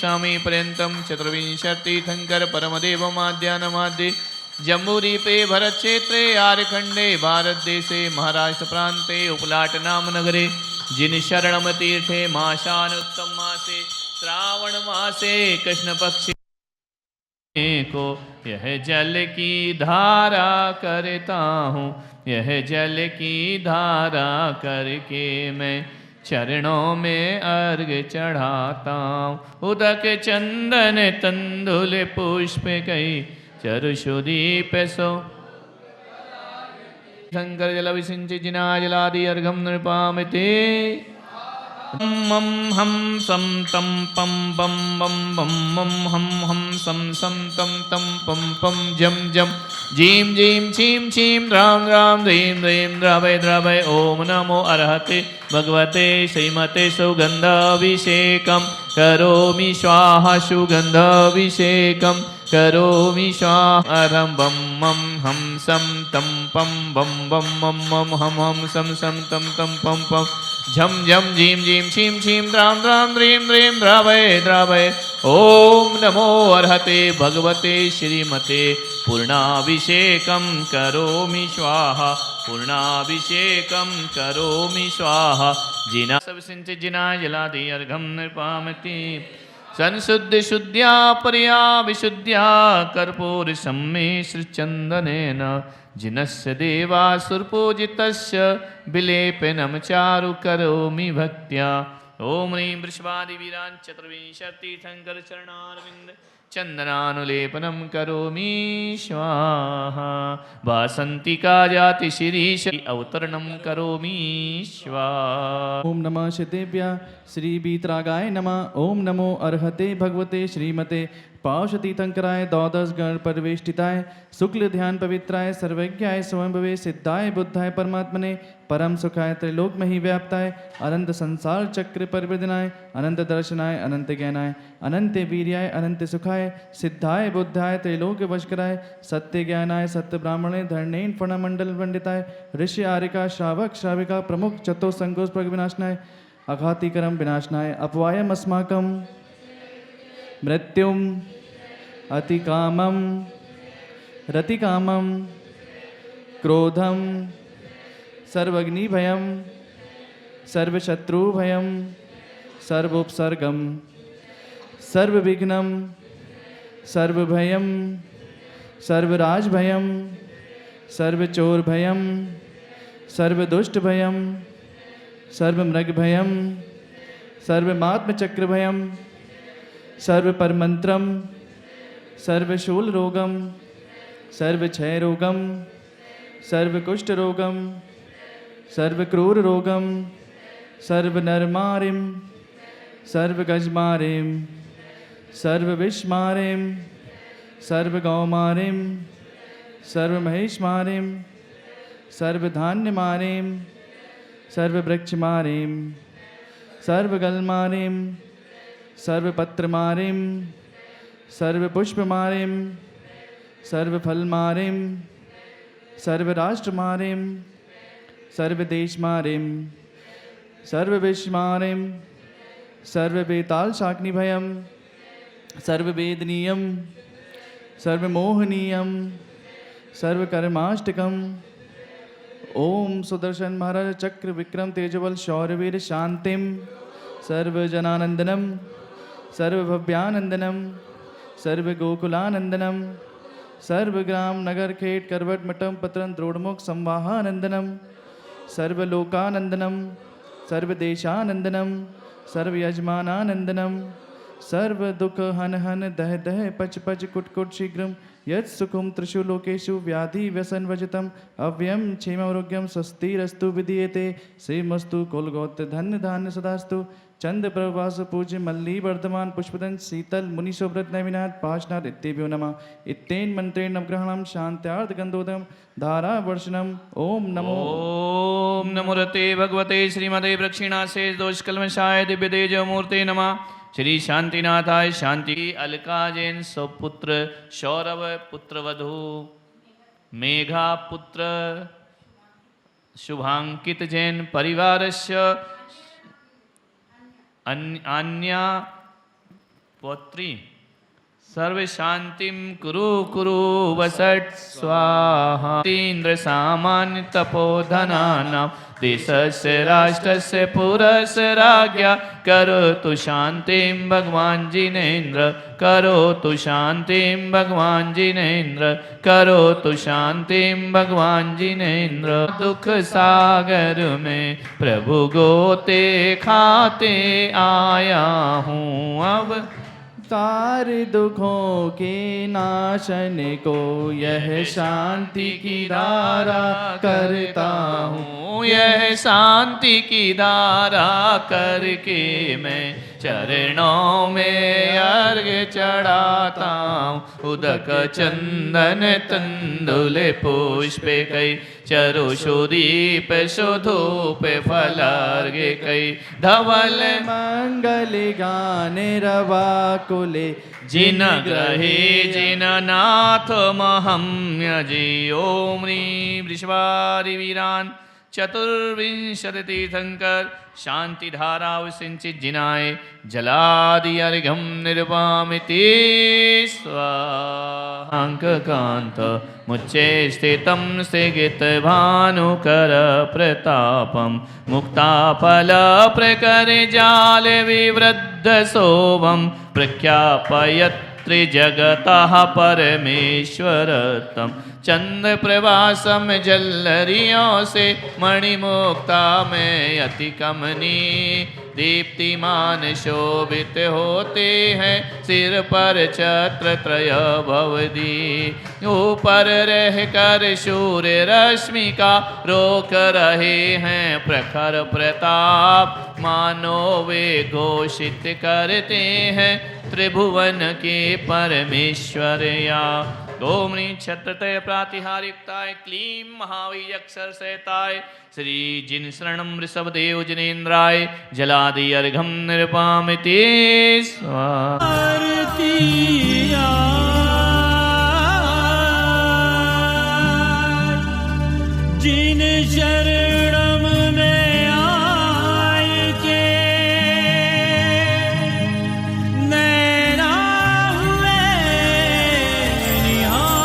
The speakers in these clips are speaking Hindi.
स्वामी पर्यन्तं चतुर्विंशतितीर्थंकर परमदेवमाद्यानमाद्ये जम्बूद्वीपे भरतक्षेत्रे आर्यखण्डे भारतदेशे महाराष्ट्र प्रान्ते उपलाटनामनगरे जिन शरणमतीर्थे मासानुत्तम मासे श्रावण मासे कृष्णपक्षे को यह जल की धारा करता हूँ, यह जल की धारा करके मैं चरणों में अर्घ चढ़ाता हूँ। उदक चंदन तंदुल पुष्प कई चरुषुदीप सो शंकर जल विसिंचि जिना जलादि अर्घम नृपामिते मम हम सम तम पम बम बम बम मम हम सम सम तम तम पम पम जम जम जीम जीम छीम छीम राम राम ह्रीं ह्रीं द्रवय द्रवय ओम नमो अर्हते भगवते श्रीमते सुगंधाभिषेकं करोमि स्वाहा सुगंधाभिषेकं करोमि स्वाहा अरं बम मम हम सम तम पम बम बम मम मम हम सम सम तम तम पम पम झम झम झीम झीम छीम छीम द्राम द्राम ह्रीं ह्रीं द्रावय द्रावय ओम नमो अर्हते भगवते श्रीमते पूर्णाभिषेकं करोमि स्वाहा पूर्णाभिषेकं करोमि स्वाहा जिना सब सिंचित जिना जलादि अर्घम नृपामति संशुद्ध शुद्ध्या पर्या विशुद्ध्या कर्पूर सम्मिश्र चंदनेन जिनस्य देवासुरपूजितस्य विलेपनं चारु करोमि भक्त्या ओम ह्रीं वृषभादि वीरान् चतुर्विंशतितीर्थंकर चरणारविन्द चंदनानुलेपनं करोमि स्वाहा वासंतिका जाति शिरीष अवतरणं करोमि स्वाहा। ओम नमः शितेभ्यः श्री बीतरागाय नमः। ओम नमो अर्हते भगवते श्रीमते पावशतीर्थंकराय द्वादश गण परिवेष्टिताय शुक्ल ध्यान पवित्राय सर्वज्ञाय स्वयंभवे सिद्धाय बुद्धाय परमात्मने परम सुखाय त्रैलोक में ही व्याप्ताय अनंत संसार चक्र परिवृदनाय अनंत दर्शनाय अनंत ज्ञानाय अनंत वीर्याय अनंत सुखाय सिद्धाय बुद्धाय त्रैलोक वशकराय सत्य ज्ञानाय सत्य ब्राह्मणे धर्णेन फणमंडल पंडिताय ऋषि आरिका श्रावक श्राविका प्रमुख चतो संकोच प्रग विनाशनाय अघातिकरम विनाशनाय अपवायम अस्माकं मृत्युम अतिकामम रतिकामम क्रोधम सर्वग्निभयम सर्वशत्रुभयम सर्वोपसर्गम सर्वविघ्नम सर्वभयम सर्वराजभयम सर्वचोरभयम सर्वदुष्टभयम सर्वमृगभयम सर्वमात्मचक्रभयम सर्वपरमंत्रम सर्वशूलरोगम सर्वक्षयरोगम सर्वकुष्ठरोगम सर्वक्रूररोगम सर्वनरमारिम सर्वगजमारिम सर्वविषमारिम सर्वगौमारिम सर्वमहेशमारिम सर्वधान्यमारिम सर्ववृक्षमारिम सर्वगलमारिम सर्वपत्रमारिम सर्वपुष्पमारिम सर्वफलमारिम सर्वराष्ट्रमारिम सर्वदेशमारिम सर्वविषमारिम सर्ववेतालशाग्निभयम सर्ववेदनीयम सर्वमोहनीयम सर्वकर्माष्टकम ओम सुदर्शन महाराज चक्र विक्रम तेजबल शौर्यवीर शांतिम सर्वजनानंदनम सर्वभव्यानंदनम सर्वगोकुलानंदनम सर्वग्राम नगर खेट करवट मठम पत्रन द्रोड़मुख संवाहानंदनम सर्वलोकानंदनम सर्वदेशानंदनम सर्वयजमानानंदनम सर्वदुख हन हन दह दह पच पच कुट कुट शीघ्रम यत् सुखम त्रिषु लोकेषु व्याधि व्यसन वजतम अव्ययम क्षेमरोग्यम स्वस्तिरस्तु विधीयते श्रीमस्तु कुलगोत्र धन्य धान्य सदास्तु चंद प्रभास पूज्य मल्ली वर्धमान पुष्पदन शीतल मुनिशोभ्रत नैविनाथ पाशनाथ इत्येभ्यो नमः इत्तेन मंत्रेण नवग्रहणम शांत्यार्थ गंधोदम धारा वर्षणम ओम नमो रते भगवते श्रीमते प्रक्षिणाशेष दोषकल्मषाय दिव्य तेज मूर्ते नमः। श्री शांतिनाथाय शांति अलका जैन स्वपुत्र सौरभ पुत्र वधु मेघा पुत्र शुभांकित जैन परिवारस्य अन्या पौत्री सर्व शांतिम कुरु कुरु वसट स्वाहा इंद्र सामान्य तपोधनानां देशस्य राष्ट्रस्य पुरस्य राज्ञा करोतु शांतिं भगवान जिनेन्द्र करोतु शांतिं भगवान जिनेन्द्र करोतु शांतिं भगवान जिनेन्द्र दुख सागर में प्रभु गोते खाते आया हूँ अब सारे दुखों के नाशन को यह शांति की धारा करता हूँ यह शांति की धारा करके मैं चरणों में अर्घ चढ़ाता हूँ उदक चंदन तंदुल पुष्प कई चरु सुदीप सुधूप फलार्घ कई धवल मंगल गाने रवा कुले जिन ग्रहे जिन नाथ महम्य जी ओम ह्रीं वृषभारि वीरान चतुर्विंशति तीर्थंकर शांति धारा सिंचित जिनाय जलादि अर्घम निर्वामिति स्वाहांक कांत मुच्चे स्थितं स्थिगित भानुकर प्रतापम मुक्ताफल प्रकर जाल विवृद्ध शोभम प्रख्यापयत् त्रिजगतः परमेश्वरतम चंद्र प्रभासम जल्लरियों से मणिमुक्ता में अति कमनी दीप्तिमान शोभित होते हैं सिर पर छत्र त्रय भवदी ऊपर रह कर सूर्य रश्मि का रोक रहे हैं प्रखर प्रताप मानो वे घोषित करते हैं त्रिभुवन के परमेश्वर या ओम ह्रीं छत्रतय प्रातिहारिकताय क्लीं महावीर अक्षर सहिताय श्री जिन शरणम ऋषभदेव जिनेन्द्राय जलादि अर्घम निर्वामिति स्वाहा जिन शरणम में आए के नैना हुए निहार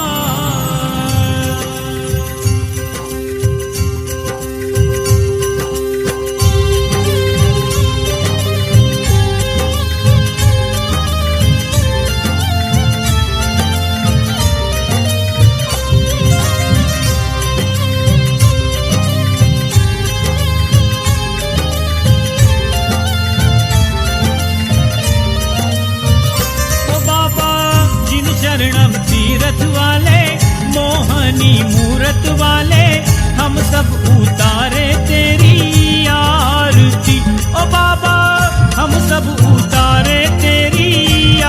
शरणम तीरथ वाले मोहनी मूरत वाले हम सब उतारे तेरी आरती ओ बाबा हम सब उतारे तेरी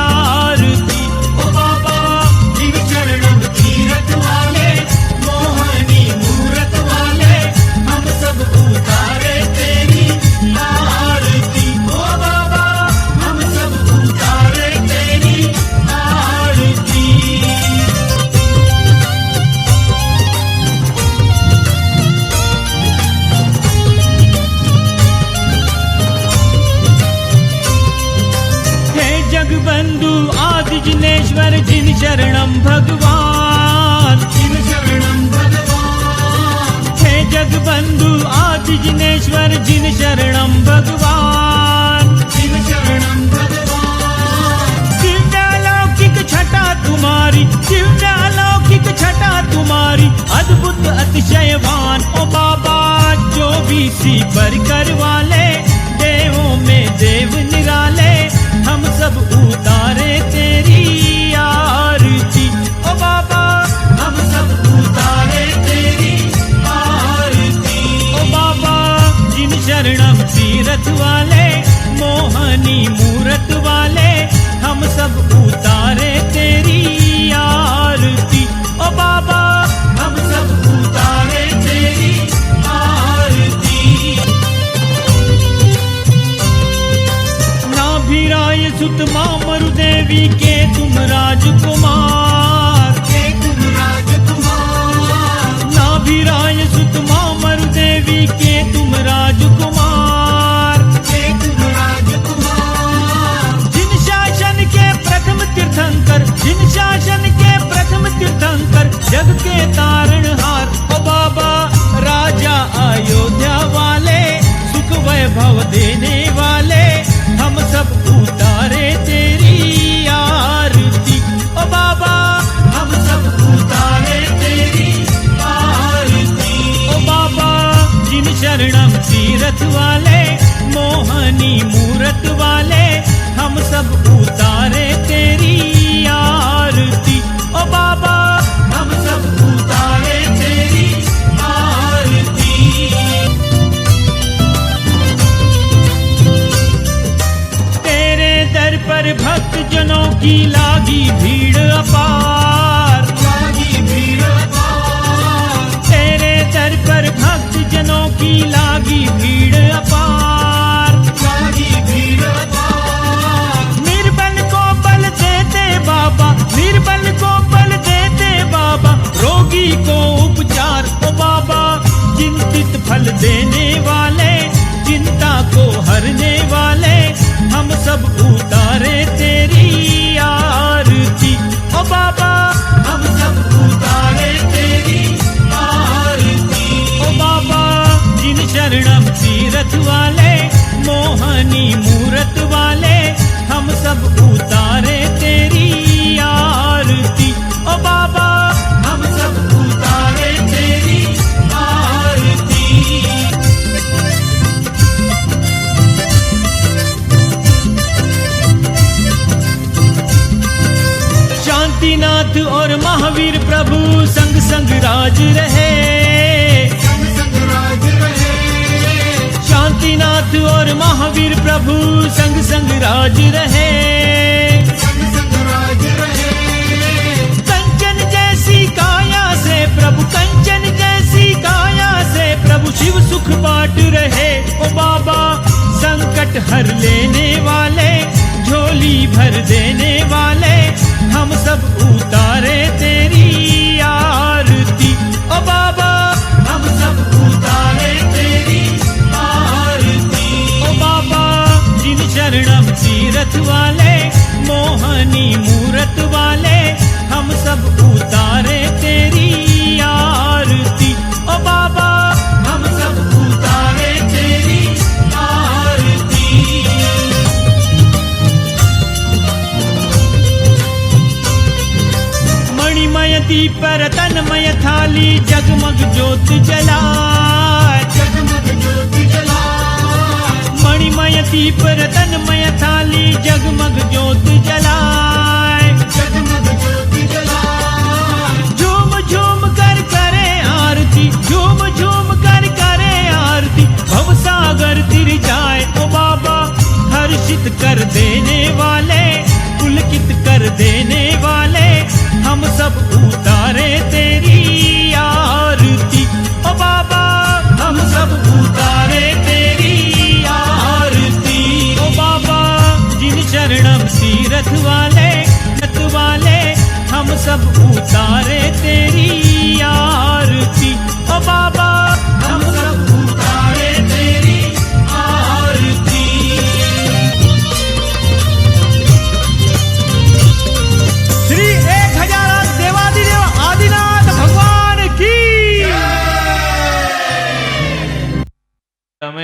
आरती ओ बाबा जिन शरणम तीरथ वाले मोहनी मूरत वाले हम सब उतारे तेरी आरती ओ बाबा हम सब उतारे तेरी आरती जगबंधु आदि जिनेश्वर जिन शरणम भगवान जिन शरणम भगवान हे जगबंधु आदि जिनेश्वर जिन शरणम भगवान जिन शरणम भगवान दिव्यालौकिक छटा तुम्हारी दिव्यालौकिक छटा तुम्हारी अद्भुत अतिशयवान ओ बाबा जो भी सी पर कर वाले देवों में देव निराले हम सब उतारे तेरी आरती ओ बाबा हम सब उतारे तेरी आरती ओ बाबा जिन शरणम तीरथ वाले मोहनी मूरत वाले हम सब उतारे तेरी आरती ओ बाबा हम सब उतारे तेरी आरती नाभिराय सुत मामरु देवी के तुम राजकुमार नाभिराय सुत मामरु देवी के तुम राजकुमार जिन शासन के के तारणहार। ओ बाबा राजा अयोध्या वाले, सुख वैभव देने वाले, हम सब उतारे तेरी आरती। ओ बाबा हम सब उतारे तेरी आरती। ओ बाबा जिन शरणम तीरथ वाले, मोहनी मूरत वाले, हम सब उतारे तेरी आरती। ओ बाबा हम सब उतारे तेरी आरती। तेरे दर पर भक्त जनों की लागी भीड़ अपार, लागी भीड़ अपार। तेरे दर पर भक्त जनों की लागी भीड़ अपार, लागी भीड़ अपार। निर्बल को बल देते बाबा, निर्बल को बल देते बाबा, रोगी को उपचार। ओ बाबा चिंतित फल देने वाले, चिंता को हरने वाले, हम सब उतारे तेरी आरती। ओ बाबा हम सब उतारे तेरी आरती। ओ बाबा जिन शरणम तीरथ वाले, मोहनी मूरत वाले, हम सब उतारे तेरी आरती। ओ बाबा हम सब उतारे तेरी आरती। शांतिनाथ और महावीर प्रभु संग संग राज रहे, संग संग राज रहे। शांतिनाथ और महावीर प्रभु संग संग राज रहे, संग संग राज रहे। कंचन जैसी काया से प्रभु, कंचन जैसी काया से प्रभु, शिव सुख बांट रहे। ओ बाबा संकट हर लेने वाले, झोली भर देने वाले, हम सब उतारे तेरी आरती। ओ बाबा हम सब उतारे तेरी आरती। ओ बाबा जिन शरणम तीरथ वाले, मोहनी मूरत वाले, हम सब उतारे तेरी आरती। ओ बाबा हम सब उतारे तेरी आरती। मणिमय दीप रतनमय थाली, जगमग ज्योत जलाए, जगमग ज्योत जलाए। मणिमय दीप रतनमय थाली, जगमग ज्योत जलाए, जगमग ज्योत जलाए। झूम झूम कर करे आरती, झूम झूम कर करे आरती, भवसागर तिर जाए। ओ बाबा हर्षित कर देने वाले, पुलकित कर देने वाले, हम सब उतारे तेरी आरती। ओ बाबा हम सब उतारे तेरी आरती। ओ बाबा जिन शरणम तीरथ वाले, नत वाले, हम सब उतारे तेरी आरती। ओ बाबा हम सब उतारे तेरी आरती। श्री 1000 देवादिदेव आदिनाथ भगवान की।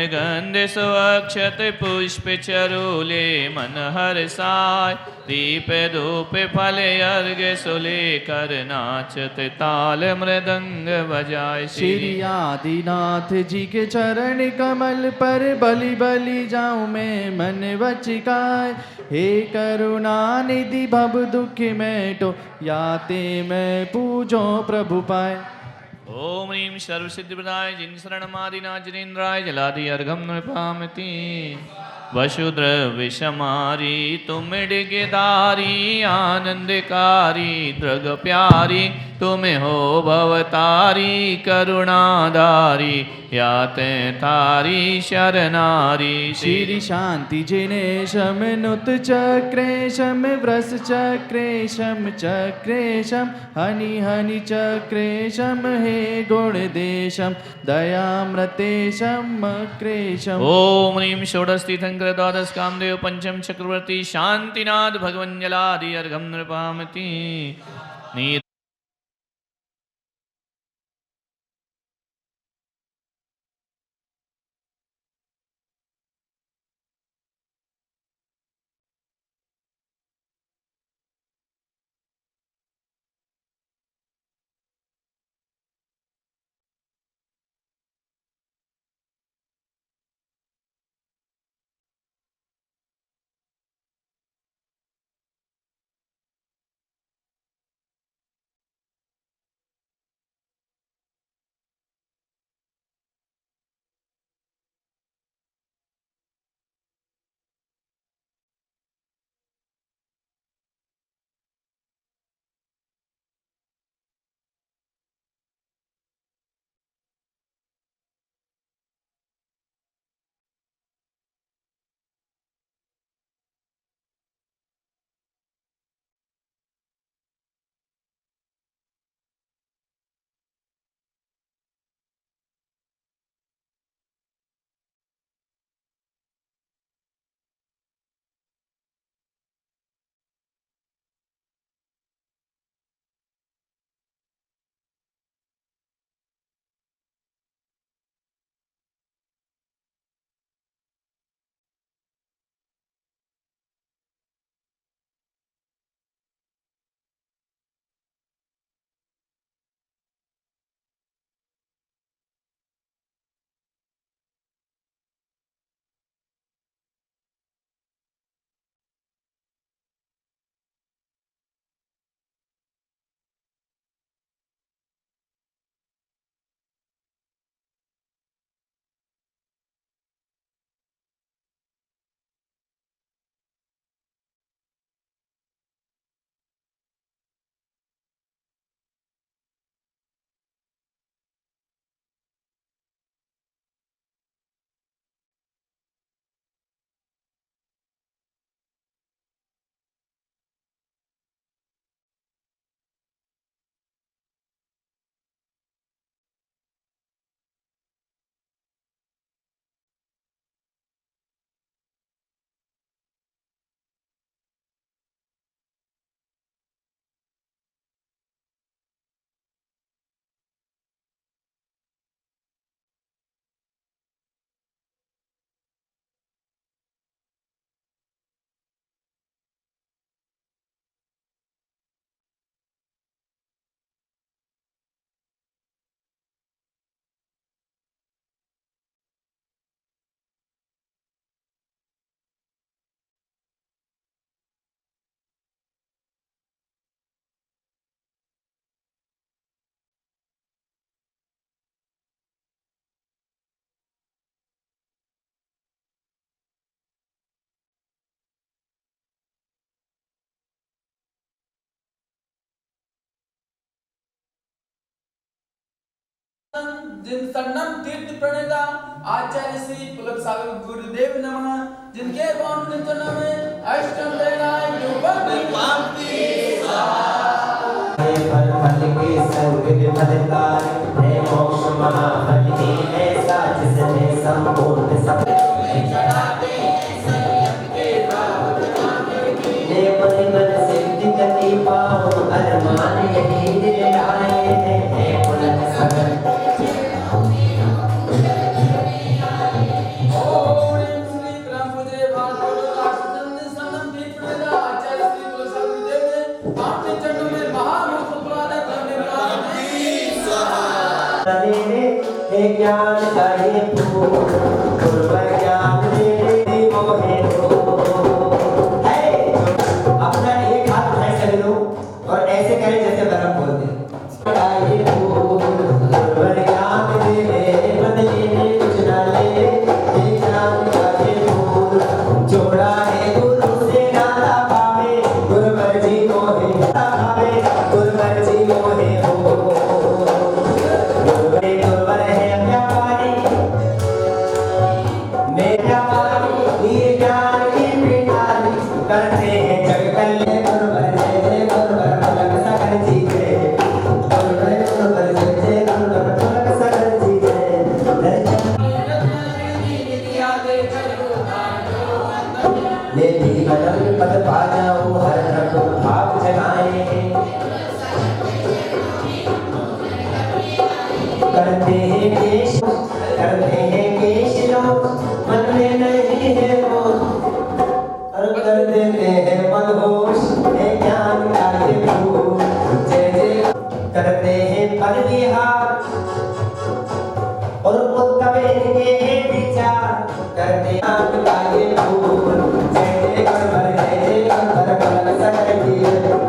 गंध सुअक्षत पुष्प चरूले, मन हर्षाय दीप धूप फल अर्घ सुले, कर नाचत ताल मृदंग बजाय। श्री आदिनाथ जी के चरण कमल पर बलि बलि जाऊं मैं मन वचिकाय। हे करुणा निधि भव दुख मेटो, याते मैं पूजो प्रभु पाए। ओम ह्रीं सर्वसिद्धिप्रदाय जिन शरणमादिनाथ जिनेन्द्राय, जलादि अर्घम नृपामति। वसुद्रविषमारी तुम डिगदारी, आनंदकारी दृग प्यारी, तुम हो भवतारी करुणाधारी, याते तारी शरनारी। श्री शांति जिनेशम नुत चक्रेशम व्रस चक्रेशम चक्रेशम हनि हनि चक्रेशम हे गुणदेशम दयामृतेशम क्रेशम। ओम ह्रीं षोडशतीर्थंकर द्वादश कामदेव पंचम चक्रवर्ती शांतिनाथ भगवंजलादि अर्घम नृपामति। जिन सन्नम तीर्थ प्रणेता आचार्य श्री पुलक सागर गुरुदेव नमः, जिनके पावन चरणों में अष्टम देनाय फल फल के संग फलदार है मोक्ष महाफल ही ऐसा जिसने संपूर्ण सब मन मन सिद्धि गति पाओ अरमान यही दिल आए हैं पुलक सागर ज्ञान चाहिए ज्ञान मोहे अपना एक हाथ उठाए सभी लोग और ऐसे करें जैसे बर्फ बोलते ज्ञान दे बदले कुछ ना ले ज्ञान चाहिए जोड़ा है गुरु से नाता भावे गुरु मर्जी मोहे भावे गुरु मर्जी मोहे करते हैं जग कल्याण गुरुवर पुलक सागर जी के गुरुवर पुलक सागर जी के ले भी बदल पद पा जाओ हर रखो भाव जगाए करते हैं केश लोग मन में नहीं है वो कर देते हैं मनहोश है ज्ञान का ये फूल जय जय करते हैं पद विहार और उत्तम इनके हैं विचार करते हैं ज्ञान का ये फूल जय जय गुरुवर पुलक सागर जी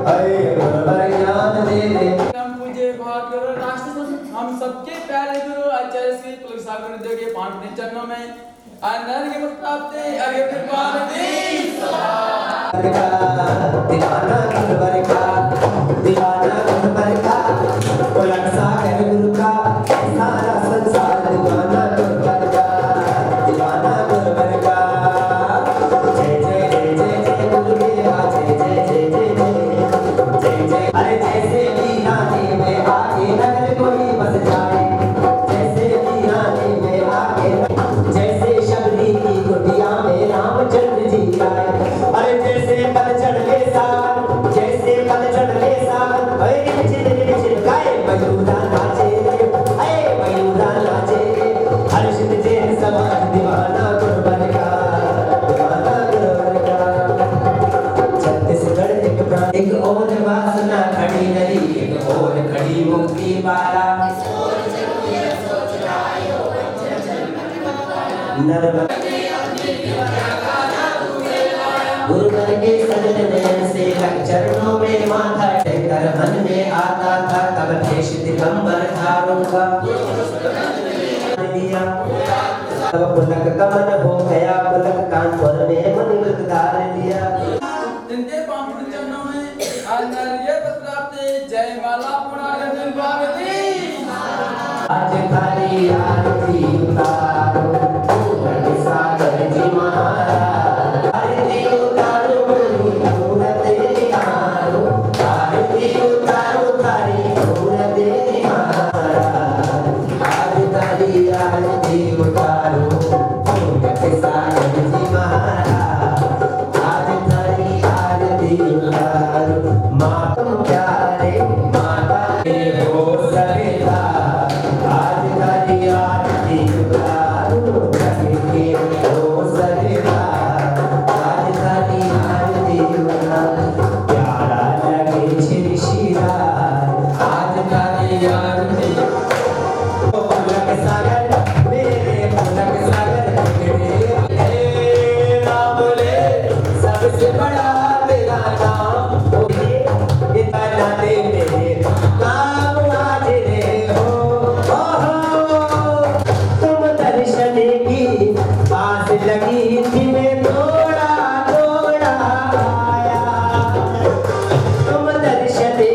हरे गुरुवर ज्ञान दे दे पूज्य भाग्य राष्ट्र हम सबके प्यारे गुरु आचार्य श्री पुलक सागर गुरुदेव के पावन चरणों में अनर्घ्य प्राप्त अर्घ्य कृपाण दीवाना गुरुवर का दीवाना गुरुवर का पुलक सागर गुरु का सारा संसार दीवाना गुरुवर का दीवाना गुरुवर का जय जय जय जय जय गुरुदेवा जय जय जय जय जय जय जय अरे जैसे वीरानी में आगे नगर कोई बस जाए जैसे वीरानी में आगे जैसे शबरी की कुटिया में रामचंद्र जी आए अरे जैसे पल चढ़े सावन जैसे पल चढ़े सावन अरे निचिल गाए मयूरा नाचे अरे मयूरा नाचे हर्षित जैन समाज दीवाना गुरुवर का छत्तीसगढ़ एक और वासना खड़ी नदी एक और खड़ी मुक्ति बाला गुरुवर के सजन नयन से लग चरणों में माथा टेकर मन में आता था तब देश दिगंबर धारूंगा तब पुलक कमन हो गया पुलक कानपुर में मन धार लिया जिनके पावन चरणों में अनर्घ्य प्राप्त जय माला पुराण निर्वाणी आज खाली आरती उतारो पुलक सागर जी महाराज आरती उतारो मूरत निहारो आरती उतारो तारी मूरत निहारो आज खाली आरती उतारो पुलक सागर जी महाराज आज खाली आरती उतारो माता प्यारे माता के हो सवेला आज खाली आरती उतारो के हो सवेला आज खाली आरती उतारो प्यारा लगे श्री शिरा आज खाली आरती पुलक सागर मेरे पुलक सागर मेरा बोले सबसे बड़ा मेरा नाम इतना दे मेरे नाम आज रे हो तुम दर्शन की आस लगी थी मैं थोड़ा थोड़ा आया तुम दर्शन की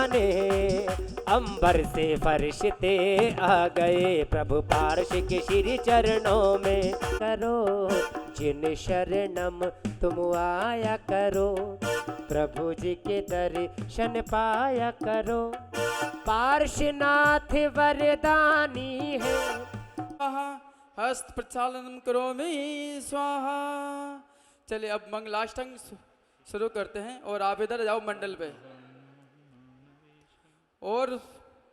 माने। अंबर से फरिश्ते आ गए प्रभु पार्श के श्री चरणों में। करो जिन शरणम तुम आया करो, प्रभु जी के दर्शन पाया करो। पार्श्वनाथ वरदानी है। स्वाहा हस्त प्रचालनम करोमि स्वाहा। चलिए अब मंगलाष्टक शुरू करते हैं और आप इधर जाओ मंडल पे, और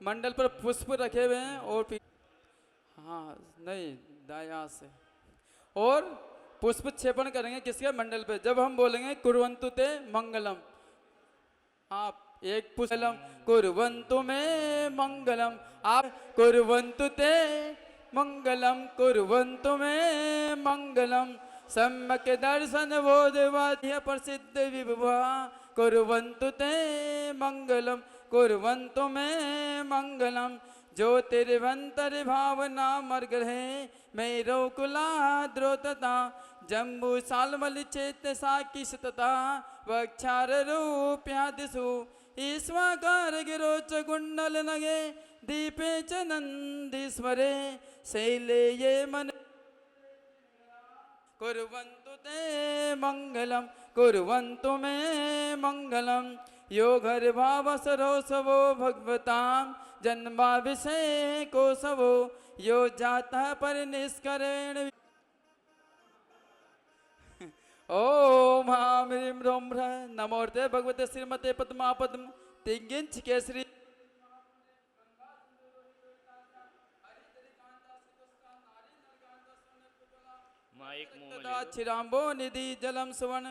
मंडल पर पुष्प रखे हुए हैं और हाँ नहीं दाया से, और पुष्प क्षेपण करेंगे किसके मंडल पे। जब हम बोलेंगे कुर्वन्तु ते मंगलम, आप एक पुष्पलम कुर्वन्तु में मंगलम, आप कुर्वन्तु ते मंगलम कुर्वन्तु में मंगलम। सम्यक दर्शन बोधवाद्य प्रसिद्ध विभवा, कुर्वन्तु ते मंगलम कुर्वन्तु में मंगलम। ज्योतिर्वंतर भावना मर्ग है मेरो कुला द्रोतता। जम्बू सालमल चेत साकी सतता, वक्षार रूप्यादिषु ईश्वाकार गिरोच कुंडल नगे। दीपे च नंदीश्वरे शैले ये मन, कुर्वन्तु ते मंगलम कुर्वन्तु में मंगलम। यो घर भाव सरोसवो भगवताम जन्माभिषेको सवो, यो जाता पर निष्करेण। ओम हां ह्रीं ह्रों ह्रः नमोर्ते भगवते श्रीमते पद्मापद्म तिग्गिंच केसरी। छिराम्बो निधि जलम सुवर्ण।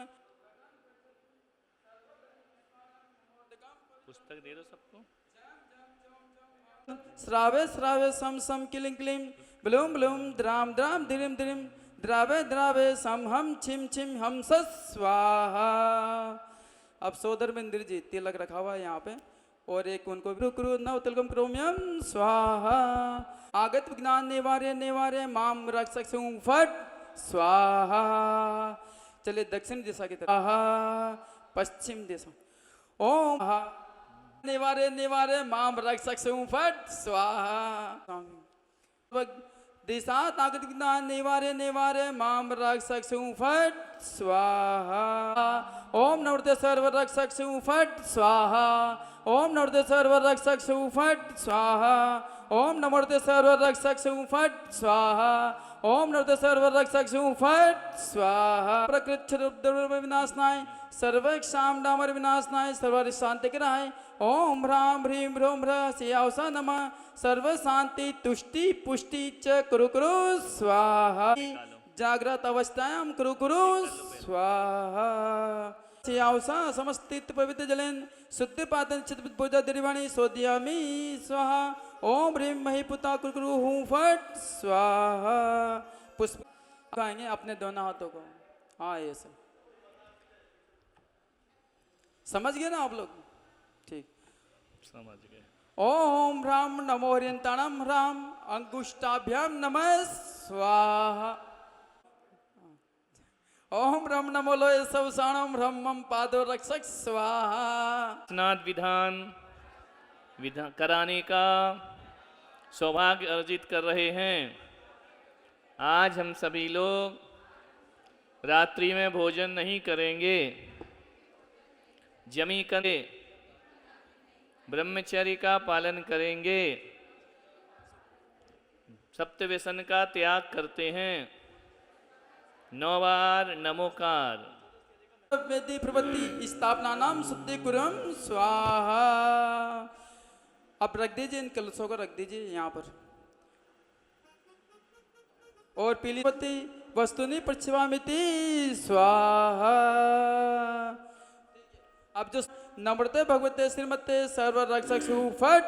पुस्तक दे दो सबको। श्रावे श्रावे सम सम किलिं क्लीं ब्लूम ब्लूम द्राम द्राम धिरिम धिरिम द्रावे द्रावे सम हम छिम छिम हम स्वाहा। अब सोदर बिंदर जी तिलक रखा हुआ है यहाँ पे, और एक उनको क्रू नव तिलकम क्रोम्यम स्वाहा। आगत विज्ञान निवार्य निवार्य माम रक्षक फट स्वाहा। चलिए दक्षिण दिशा की तरफ, पश्चिम दिशा। ओम निवारे निवारे माम रक्षक फट स्वाहा। दिशा ताकत ज्ञान निवारे निवारे माम रक्षक फट स्वाहा। ओम नवरते सर्व रक्षक फट स्वाहा। ओम नवरते सर्व रक्षक फट स्वाहा। ओम नमोते सर्व रक्षक फट स्वाहा। ओम नमोते सर्व रक्षक फट स्वाहा। प्रकृत रूप विनाशनाय सर्व क्षाम डामर विनाशनाय सर्व शांति कराय। ओम ह्रां ह्रीं ह्रों ह्रः श्यावसा नमः। सर्व शांति तुष्टि पुष्टि च कुरु कुरु स्वाहा। जागृत अवस्थायां कुरु कुरु स्वाहा। श्यावसा समस्तित पवित्र जलेन शुद्ध पातन चित पूजा दिवाणी सोध्यामी स्वाहा। ओम ह्रीं महीपुता कुरु कुरु हूं फट स्वाहा। पुष्प खाएंगे अपने दोनों हाथों को। हाँ ये सब समझ गए ना आप लोग? ठीक समझ गए। ओम राम नमो हरियंताणम राम अंगुष्टाभ्याम नमः स्वाहा। ओम रम नमो लोय सवसाणम रमम पादो रक्षक स्वाहा। स्नात विधान कराने का सौभाग्य अर्जित कर रहे हैं। आज हम सभी लोग रात्रि में भोजन नहीं करेंगे, जमी कर ब्रह्मचर्य का पालन करेंगे, सप्तव्यसन का त्याग करते हैं। 9 बार नमोकार। वेदी प्रवृत्ति स्थापना नाम शुद्धि कुरम स्वाहा। अब रख दीजिए इन कलशों को, रख दीजिए यहाँ पर। और पीली पत्ती वस्तुनि प्रच्छवामिति स्वाहा। अब जो नम्रते भगवते श्रीमते सर्व रक्षक फट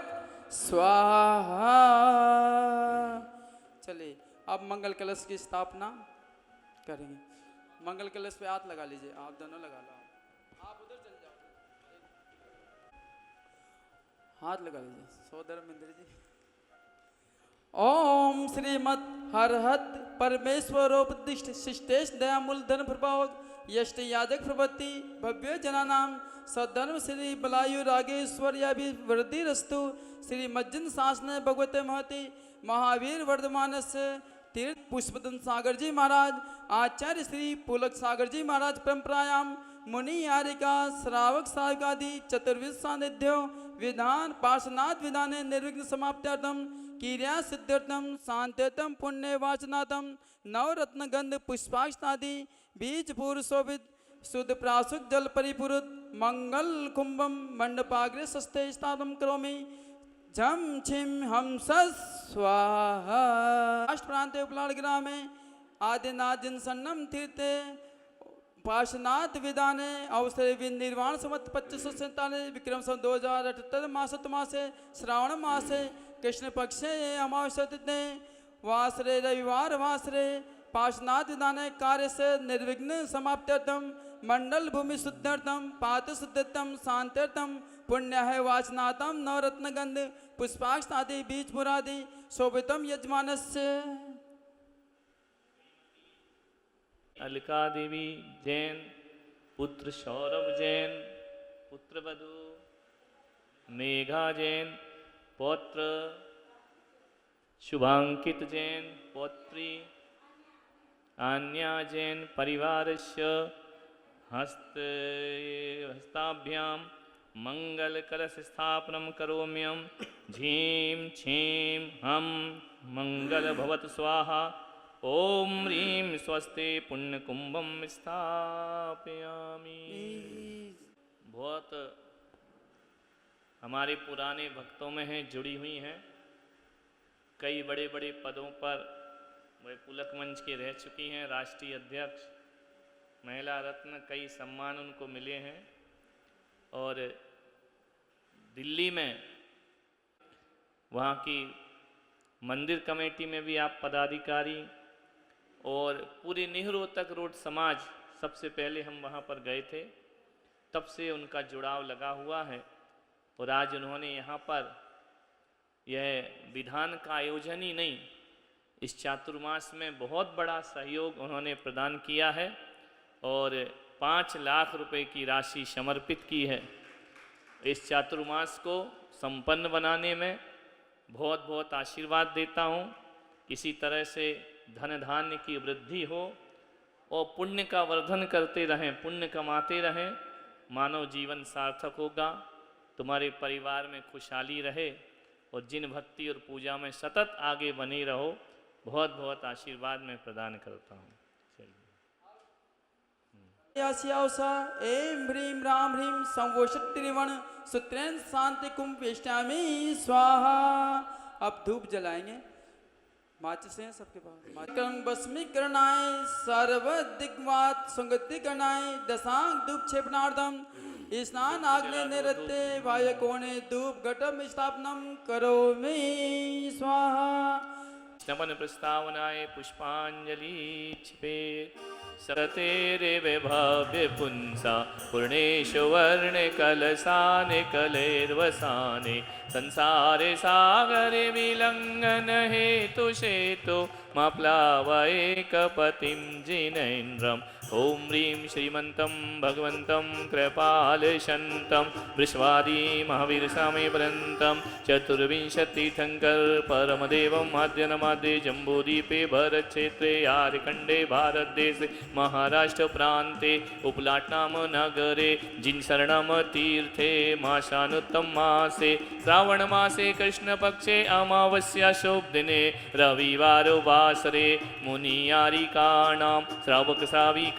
स्वाहा। चलिए अब मंगल कलश की स्थापना करेंगे। मंगल कलश पे हाथ लगा लीजिए, आप दोनों लगा लो। आप उधर चल जाओ, हाथ लगा लीजिए सोदर मिंद्र जी। ओम श्रीमद हरहत परमेश्वरोपदिष्ट शिष्टेश दयामूल धन प्रभावक यष्ट याजक प्रवृत्ति भव्य जनानाम सद्धर्म श्री बलायु रागेश्वर्याभिवृद्धि रस्तु श्री मज्जन शासन भगवते महति महावीर वर्धमानस्य तीर्थ पुष्पदन सागर जी महाराज आचार्य श्री पुलक सागर जी महाराज परंपरायाम मुनि यारिका श्रावक साहिकादि चतुर्विद सानिध्यो विधान पार्श्वनाथ विधाने निर्विघ्न समाप्त्यर्थम क्रिया सिद्ध्यर्थम शांत्यर्थम पुण्य वाचनार्थम नवरत्न गंध पुष्पाक्षादि बीज पूर्व शोभित शुद्ध प्रासुक जल परिपूरित मंगल कुंभम मंडपाग्रे सस्ते स्थापन करोमि झम छिम हम स्वाहा अष्ट प्रांते उपलाड़ ग्रामे आदिनाथ जिन सन्नम तीर्थे पार्श्वनाथ विधाने अवसरे निर्वाण समत 2547 विक्रम सन 2078 मासे श्रावण मासे कृष्ण पक्षे अमावस्या तिथि वासरे रविवार वासरे पार्श्वनाथ विधाने कार्य से निर्विघ्न समाप्त्यर्थम मंडल भूमि शुद्ध्यर्थम पात शुद्धतम शांत्यर्थम पुण्य है वाचनातम नवरत्न गंध पुष्पाक्षादि बीज पुरादि शोभितम यजमानस्य। अलका देवी जैन पुत्र सौरभ जैन पुत्र वधु मेघा जैन पौत्र शुभांकित जैन पौत्री आन्या जैन परिवारस्य हस्ताभ्यां मंगल कलश स्थापनं करोम्यं झीं छीं हम मंगल भवत स्वाहा ओम ह्रीं स्वस्ति पुण्य कुंभम स्थापयामि। बहुत हमारे पुराने भक्तों में हैं, जुड़ी हुई हैं, कई बड़े बड़े पदों पर वे पुलक मंच के रह चुकी हैं, राष्ट्रीय अध्यक्ष, महिला रत्न, कई सम्मान उनको मिले हैं। और दिल्ली में वहाँ की मंदिर कमेटी में भी आप पदाधिकारी, और पूरे नेहरू तक रोड समाज, सबसे पहले हम वहाँ पर गए थे, तब से उनका जुड़ाव लगा हुआ है। और आज उन्होंने यहाँ पर यह विधान का आयोजन ही नहीं, इस चातुर्मास में बहुत बड़ा सहयोग उन्होंने प्रदान किया है और 5 लाख रुपए की राशि समर्पित की है। इस चातुर्मास को संपन्न बनाने में बहुत बहुत आशीर्वाद देता हूँ। इसी तरह से धन धान्य की वृद्धि हो और पुण्य का वर्धन करते रहें, पुण्य कमाते रहें, मानव जीवन सार्थक होगा, तुम्हारे परिवार में खुशहाली रहे और जिन भक्ति और पूजा में सतत आगे बने रहो। बहुत बहुत आशीर्वाद मैं प्रदान करता हूँ। यास्यावसा एम ह्रीम राम ह्रीम संवोषट त्रिवण सुत्रेन शांति कुंभ वेष्टामी स्वाहा। अब धूप जलाएंगे, माचिस हैं सबके पास। कर्म बस्मी करनाए सर्व दिग्वात संगति करनाए दशांग धूप क्षेपणार्थम स्नान आग्ने निरते वाय कोणे धूप घटम स्थापनम करोमि स्वाहा। नमन प्रस्तावनाय पुष्पांजलि छिपे सरतेरे भव्य पुंसा पूर्णेश वर्ण कलसाने कलेर्वसाने संसारे सागरे विलंघन हेतु सेतु मा प्लावये कपतिं जिनेन्द्रम् ओम ह्रीं श्रीमन्तं भगवन्तं कृपालशन्तं वृषवादी महावीर स्वामी पर्यन्तं चतुर्विंशतितीर्थंकर परमदेवं माद्यनमाद्ये जम्बूद्वीपे भरतक्षेत्रे आर्यखण्डे भारतदेशे महाराष्ट्र प्रान्ते उपलाटनाम नगरे जिनशरणं तीर्थे मासानुत्तम मासे श्रावण मासे कृष्णपक्षे अमावस्या शुभ दिने रविवार वासरे मुनियारिकाणां श्रावक श्राविकाणां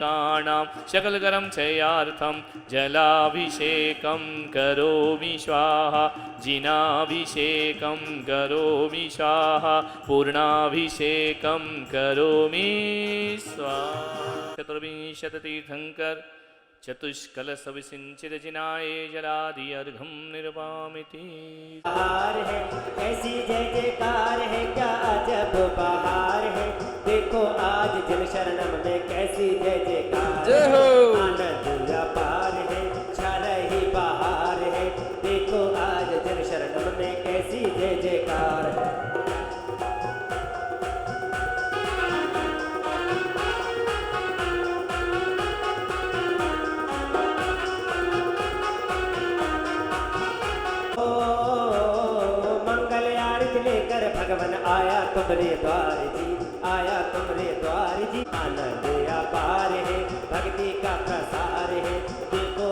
शकलकरं क्षयार्थं जलाभिषेकं करोमि स्वाहा जिनाभिषेकं करोमि स्वाहा पूर्णाभिषेकं करोमि स्वाहा। चतुर्विंशतितीर्थंकर चतुष्कलश विसिंचित जिनाय जलादि अर्घं निर्वामिति। बहार है ऐसी जय जयकार है, क्या अजब बहार है, देखो आज जन शरणम में कैसी जय जयकार। जय हो। आनंद अपार है, छा रही बहार है, देखो आज जन शरणम में कैसी जय जयकार है। तुमरे द्वार जी, आया तुमरे द्वार जी। आनंद अपार है, भक्ति का प्रसार है, देखो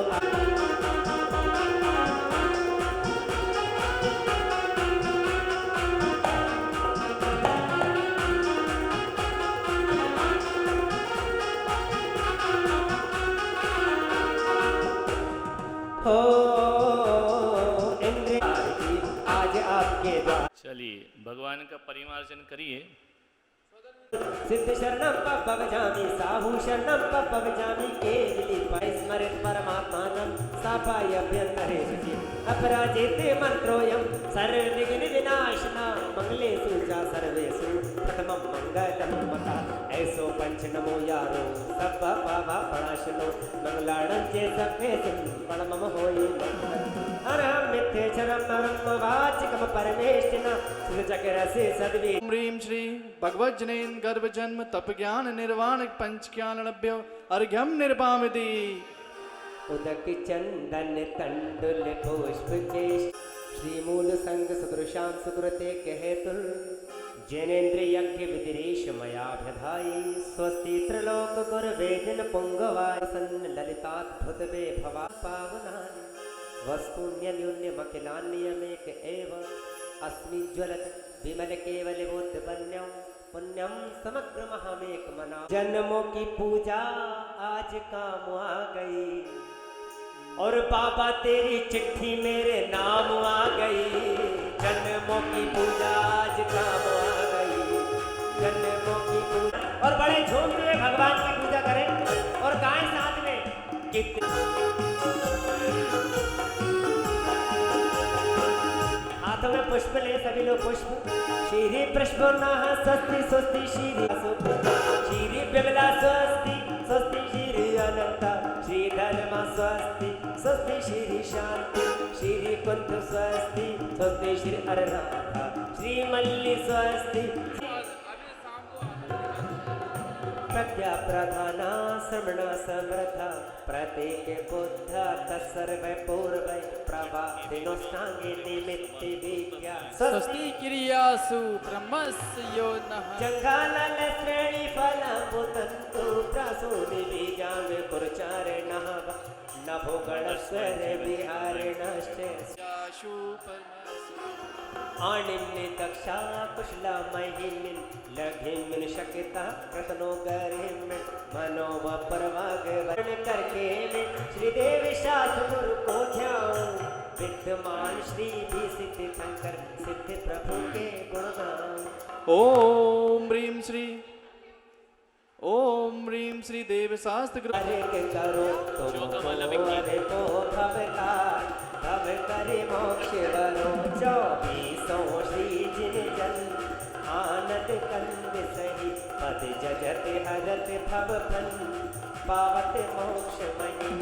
हो इंद्र जी, आज आपके द्वार। चलिए भगवान का परिमार्जन करिए। सिद्ध शरणम पवजामि, साहू शरणम पवजामि, केवली स्मरित परमात्मानं सापाय अभ्यन्तरेषु अपराजिते मंत्रोऽयं सर्वविघ्न विनाशना, मंगलेषु च सर्वेषु प्रथमं मंगलं मता। ऐसो पंच नमो यारो सब बाबा पणाशनो, मंगलाणं चे सखेसुं परमम होई अरहं मिथ्येश्वरं ब्रह्म वाचिकं परमेष्टिना सुजगरसे सद्वी। ओम ह्रीं श्री भगवत जनेन गर्भ जन्म तप ज्ञान निर्वाण पंच ज्ञान लभ्यो अर्घ्यम निर्वामिति। उदक चंदन तंडुल पुष्प केश, श्रीमूल संग सदृशां सुकृते कहेतुल। जैनेन्द्र यज्ञ विदिरेश मयाभ्यधायि, स्वस्ति त्रिलोक गुरवे जिन पुंगवाय सन्न ललिताद्भुत वे भवा पावनानि। वस्तुन्यन्यून्यमखिलान्यमेक एव अस्मिन् ज्वलत विमल केवल बोधवन्यं, पुण्यम समग्र महामेक मना। जन्मों की पूजा आज काम आ गई, और बाबा तेरी चिट्ठी मेरे नाम आ गई। जन्मों की पूजा आज काम आ गई, जन्मों की पूजा। और बड़े झूम के भगवान की पूजा करें और गाएं साथ में कितने। हाथों में पुष्प ले सभी लोग पुष्प। श्री पुष्प नः स्वस्ति स्वस्ति श्री श्री विमला स्वस्ति स्वस्ति श्री अनंत श्री धर्म स्वस्ति स्वस्ति श्री शांति श्री कुंठ स्वस्ति स्वस्ति श्री अरनाथ श्री मल्ली स्वस्ति। प्रज्ञा प्रधाना श्रवण समृद्धा प्रत्येक बुद्ध तत्सर्व पूर्व प्रभा दिनोष्टांगे निमित्त विद्या। स्वस्ति क्रियासु ब्रह्मस्य यो नः। जंघानल श्रेणी फल पुतंतु प्रासूनि बीजांग कुरचारिणः नभो गणस्वर विहारिणश्च। आनिम्नि दक्षा कुशला महिमिन लघिमिन शकिता कृतनो गरिमिन मनोव परवाग वर्ण करके में श्रीदेव शास्त्र गुरु को ध्यान। विद्यमान श्री भी सिद्धि शंकर सिद्धि प्रभु के गुणगान। ओम ह्रीं श्री देव शास्त्र गुरु। हरे के करो तुम हरे को भवकार भव करे मोक्ष वरो। 24 श्री जिन जन आनंद कंद सही पद जगत हरत भव फल पावत मोक्ष मही।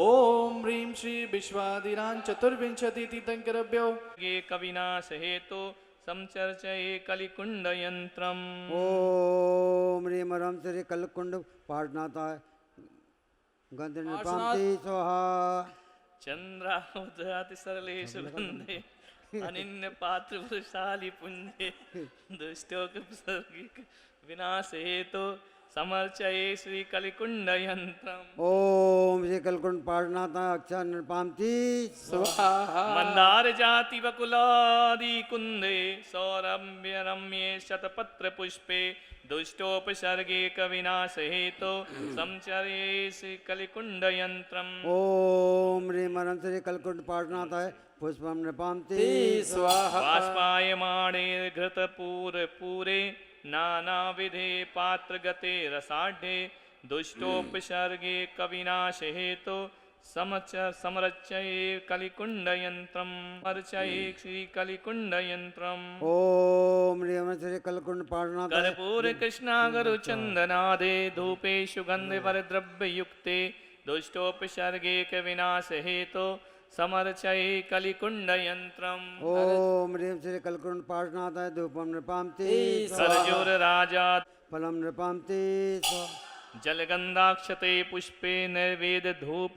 ओम ह्रीं श्री विश्वादिनां चतुर्विंशति तीर्थंकरभ्यो। ये कविनाश हेतु समचर्चये कलिकुंड यंत्रम। ओम ह्रीं रम श्री कलकुंड पाठनाता गंध निपाति स्वाहा। चंद्रावताति सरले सुगंधे अनिन्य पात्र वृषाली पुंजे दुष्टोक सर्गिक विनाश हेतु समर्चये श्री कलिकुंड यंत्रम। ओम श्री कलकुंड पाठनाता अक्षर निपाति स्वाहा। मंदार जाति वकुलादि कुंदे सौरभ्य रम्ये शतपत्र पुष्पे दुष्टोपसर्गे कविनाश हेतु समचर्ये श्री कलिकुंड यंत्रम। ओम ह्रीं रम श्री कलकुंड पाठनाता पुष्पम निपाति स्वाहा। बाष्पायमाणे घृतपूर पूरे नाना विधे पात्र गते रसाढ्ये दुष्टोपसर्गे कविनाश हेतु समरचये कलिकुंड यंत्रम। अर्चये श्री कलिकुंड यंत्रम। ओम ह्रीं रम श्री कलकुंड पाठनाता कर्पूर कृष्णागरु चंदनादे धूपे सुगंध वर द्रव्य युक्ते दुष्टोपसर्गे कविनाश हेतु समर्चये कलिकुंड यंत्रम। ओम ह्रीं श्री कलकुंड पाठनाता धूपम निपाति सरजोर राजा फलम निपाति स्वाहा। जलगंधाक्षते पुष्पे नैवेद्य धूप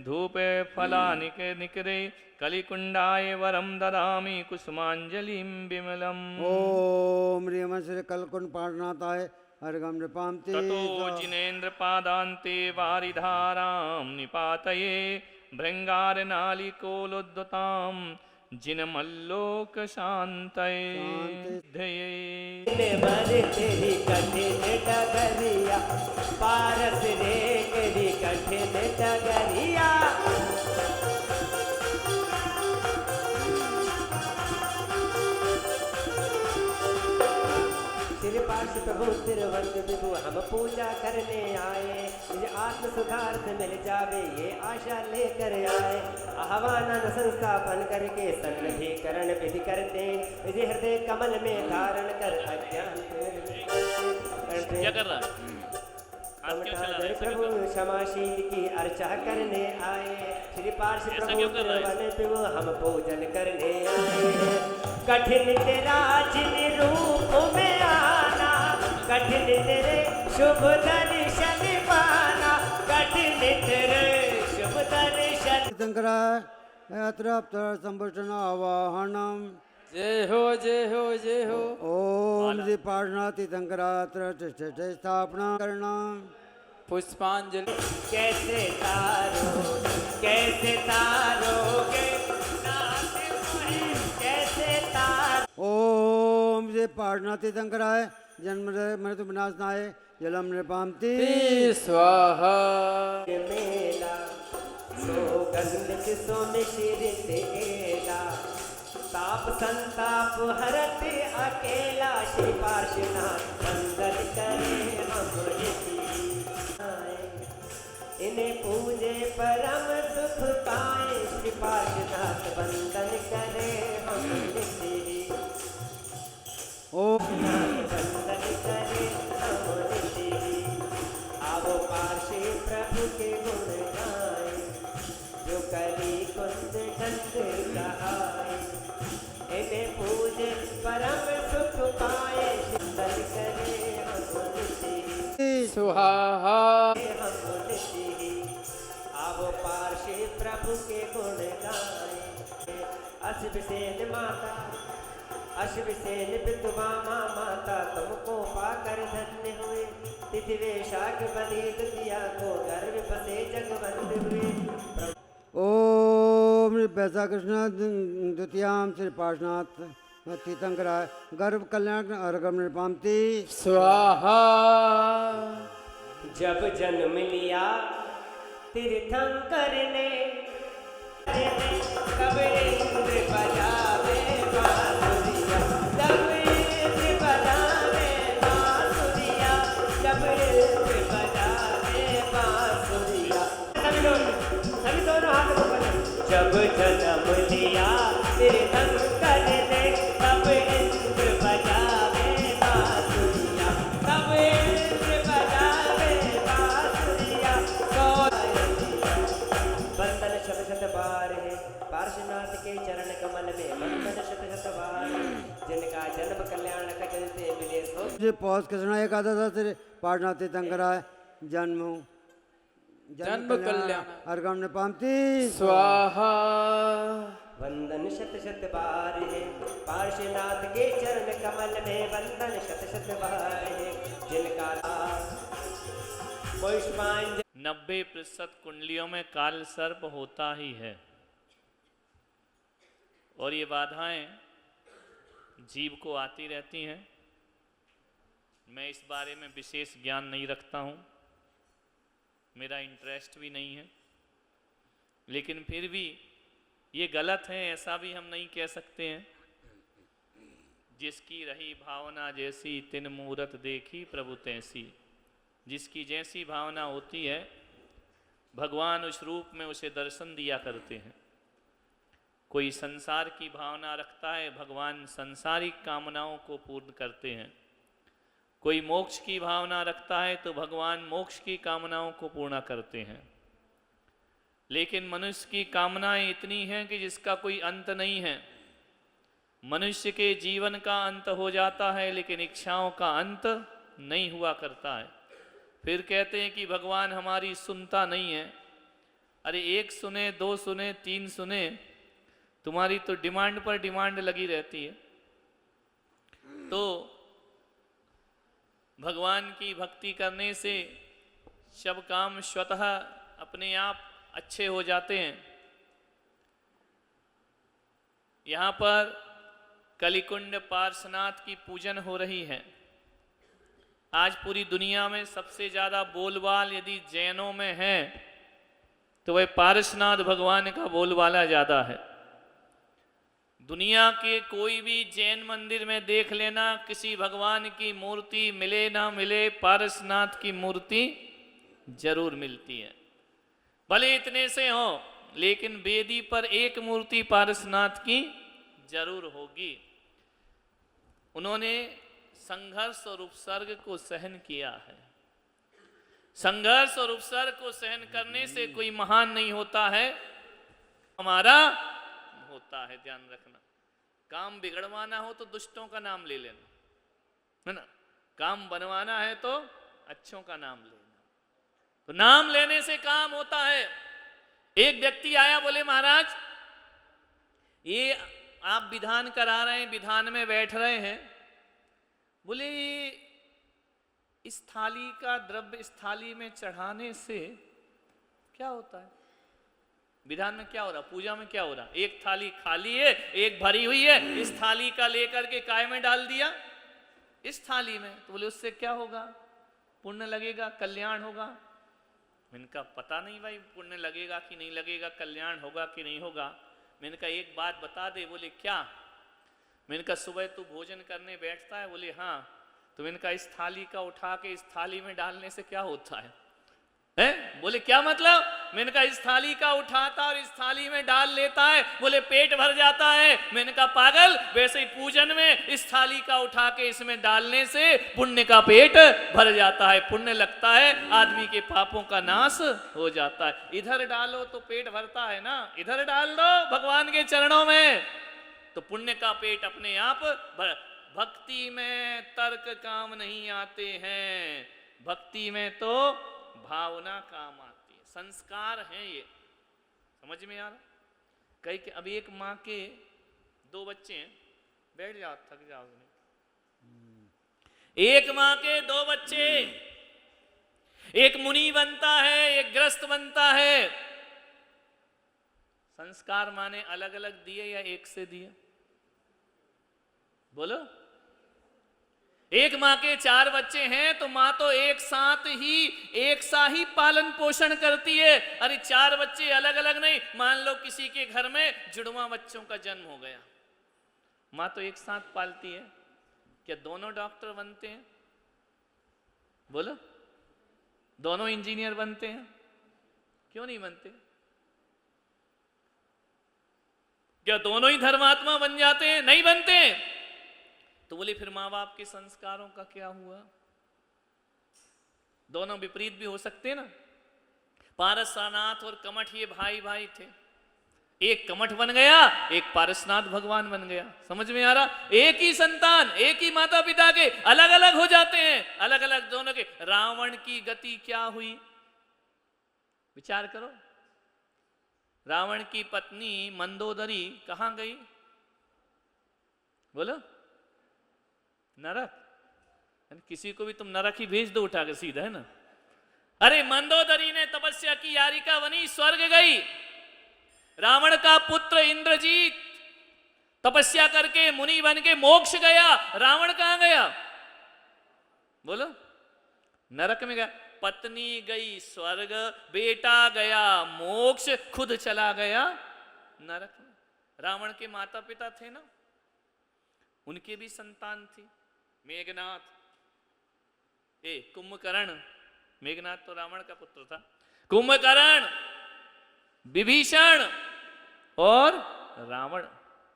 धूप फलानिक निकरे कलिकुंडाय वरम ददामि कुसुमांजलिं विमलम् ओम ह्रीम श्री कलकुंड पाठनाथाय अर्घम नृपामति ततो जिनेन्द्र पादान्ते वारिधारां निपातये भृंगारनालिकोलोद्दतां जिनमल्लोक शान्तये ने भर तेरी कठिन डगरिया पारस रे तेरी कठिन डगरिया श्री पार्श प्रभु तिरुवंत विभु हम पूजा करने आए मुझे आत्म सुधार्थ मिल जावे ये आशा लेकर आए आह्वान संस्थापन करके सन्निधिकरण विधि करते विधि हृदय कमल में धारण कर अज्ञान क्या कर रहा है? आज क्यों चला रहा है? ऐसा क्यों प्रभु कर रहा है? क्षमाशील की अर्चा करने आए श्री पार्श ऐसा प्रभु क्यों कर रहा है? तिरुवन विभु हम पूजन करने आए कठिन तेरा जिन रूप में आना कठिन तेरे शुभ दर्शन पाना कठिन तेरे शुभ दर्शन शंकराय अत्राप्त संभूषण आवाहनम जय हो जय हो जय हो। ओम श्री पाठनाथ तीर्थंकरात्र स्थापना करना पुष्पांजलि। कैसे तारोगे नाथ मोहि कैसे तार ओम श्री पाठनाथ तीर्थंकराय जन्म मृत्यु विनाशनाय जलम नृपामति स्वाहा। मेला सौगंध सो मिश्रित एला ताप संताप हरत अकेला श्री पार्श्वनाथ वंदन करे हम इन्हें पूजे परम सुख पाए श्री पार्श्वनाथ वंदन करे हम ओम वंदन करे हम आवो पार्श्व प्रभु के गुण गाए जो कली कुंद कंद कहाए इन्हें पूजे परम सुख पाए वंदन करे हम स्वाहा। आवो पार्श्व प्रभु के गुण गाए अश्वसेन माता अश्वसेन विधुवामा माता तुमको पाकर धन्य हुए तिथि वैशाख बनी द्वितीया को गर्भ बसे जगवंत हुए ओम वैसा कृष्ण द्वितीयाम श्री पार्श्वनाथ तीर्थंकराय गर्भ कल्याण अर्घम नृपामति स्वाहा। जब जन्म लिया तीर्थंकर ने कब इंद्र बजावे बांसुरिया जब इंद्र बजावे बांसुरिया जब इंद्र बजावे बांसुरिया सभी दोनों हाथ को बजाओ जब जन्म लिया तीर्थंकर ने तब इंद्र बजावे बांसुरिया तब इंद्र बजावे बांसुरिया वंदन शत शत बार है पार्श्वनाथ के चरण कमल में वंदन शत शत बार जिनका जन्म कल्याण कजलते मिले सो श्री पौष कृष्ण एकादश श्री पाठनाथ तीर्थंकराय जन्म कल्याण अर्घम नृपामति स्वाहा। वंदन शत शत बार है पार्श्वनाथ के चरण कमल में वंदन शत शत बार है जिनका पुष्पांजलि 90% कुंडलियों में काल सर्प होता ही है और ये बाधाएं जीव को आती रहती हैं। मैं इस बारे में विशेष ज्ञान नहीं रखता हूँ, मेरा इंटरेस्ट भी नहीं है, लेकिन फिर भी ये गलत है ऐसा भी हम नहीं कह सकते हैं। जिसकी रही भावना जैसी तिन मूरत देखी प्रभु तैसी। जिसकी जैसी भावना होती है भगवान उस रूप में उसे दर्शन दिया करते हैं। कोई संसार की भावना रखता है, भगवान संसारिक कामनाओं को पूर्ण करते हैं। कोई मोक्ष की भावना रखता है तो भगवान मोक्ष की कामनाओं को पूर्ण करते हैं। लेकिन मनुष्य की कामनाएं इतनी हैं कि जिसका कोई अंत नहीं है। मनुष्य के जीवन का अंत हो जाता है लेकिन इच्छाओं का अंत नहीं हुआ करता है। फिर कहते हैं कि भगवान हमारी सुनता नहीं है। अरे एक सुने, दो सुने, तीन सुने, तुम्हारी तो डिमांड पर डिमांड लगी रहती है। तो भगवान की भक्ति करने से सब काम स्वतः अपने आप अच्छे हो जाते हैं। यहाँ पर कलिकुंड पार्श्वनाथ की पूजन हो रही है। आज पूरी दुनिया में सबसे ज्यादा बोलबाल यदि जैनों में है तो वह पार्श्वनाथ भगवान का बोलबाला ज्यादा है। दुनिया के कोई भी जैन मंदिर में देख लेना, किसी भगवान की मूर्ति मिले ना मिले, पार्श्वनाथ की मूर्ति जरूर मिलती है। भले इतने से हो, लेकिन वेदी पर एक मूर्ति पार्श्वनाथ की जरूर होगी। उन्होंने संघर्ष और उपसर्ग को सहन किया है। संघर्ष और उपसर्ग को सहन करने से कोई महान नहीं होता है, हमारा होता है। ध्यान रखना, काम बिगड़वाना हो तो दुष्टों का नाम ले लेना, है ना। काम बनवाना है तो अच्छों का नाम लेना। तो नाम लेने से काम होता है। एक व्यक्ति आया, बोले महाराज ये आप विधान करा रहे हैं, विधान में बैठ रहे हैं, बोले इस थाली का द्रव्य इस थाली में चढ़ाने से क्या होता है? विधान में क्या हो रहा, पूजा में क्या हो रहा? एक थाली खाली है, एक भरी हुई है, इस थाली का लेकर के काय में डाल दिया इस थाली में, तो बोले उससे क्या होगा? पुण्य लगेगा, कल्याण होगा। इनका पता नहीं भाई पुण्य लगेगा कि नहीं लगेगा, कल्याण होगा कि नहीं होगा। मैंने कहा एक बात बता दे। बोले क्या? मैंने कहा सुबह तू भोजन करने बैठता है? बोले हाँ। तो मैंने कहा इस थाली का उठा के इस थाली में डालने से क्या होता है? बोले क्या मतलब? मैंने कहा इस थाली का उठाता और इस थाली में डाल लेता है, बोले पेट भर जाता है। मैंने कहा पागल, वैसे ही पूजन में इस थाली का उठा के इसमें डालने से पुण्य का पेट भर जाता है, पुण्य लगता है, आदमी के पापों का नाश हो जाता है। इधर डालो तो पेट भरता है ना, इधर डाल दो भगवान के चरणों में तो पुण्य का पेट अपने आप भर। भक्ति में तर्क काम नहीं आते हैं, भक्ति में तो भावना काम आती है, संस्कार हैं ये। समझ में आ रहा? कई के अब एक माँ के 2 बच्चे हैं, बैठ जाओ थक जाओ। एक माँ के 2 बच्चे, एक मुनि बनता है, एक ग्रस्त बनता है। संस्कार माने अलग अलग दिए या एक से दिए? बोलो। एक माँ के 4 बच्चे हैं तो माँ तो एक सा ही पालन पोषण करती है। अरे 4 बच्चे अलग अलग नहीं, मान लो किसी के घर में जुड़वा बच्चों का जन्म हो गया, माँ तो एक साथ पालती है। क्या दोनों डॉक्टर बनते हैं? बोलो। दोनों इंजीनियर बनते हैं? क्यों नहीं बनते? क्या दोनों ही धर्मात्मा बन जाते हैं? नहीं बनते। तो बोले फिर माँ बाप के संस्कारों का क्या हुआ? दोनों विपरीत भी हो सकते ना। पारसनाथ और कमठ ये भाई भाई थे, एक कमठ बन गया, एक पारसनाथ भगवान बन गया। समझ में आ रहा? एक ही संतान, एक ही माता पिता के, अलग अलग हो जाते हैं, अलग अलग दोनों के। रावण की गति क्या हुई? विचार करो। रावण की पत्नी मंदोदरी कहां गई? बोलो। नरक। किसी को भी तुम नरक ही भेज दो उठा के सीधा, है ना। अरे मंदोदरी ने तपस्या की, यारिका बनी, स्वर्ग गई। रावण का पुत्र इंद्रजीत तपस्या करके मुनि बन के मोक्ष गया। रावण कहां गया? बोलो। नरक में गया। पत्नी गई स्वर्ग, बेटा गया मोक्ष, खुद चला गया नरक में। रावण के माता पिता थे ना, उनके भी संतान थी, मेघनाथ, कुंभकर्ण। मेघनाथ तो रावण का पुत्र था। कुंभकर्ण, विभीषण और रावण,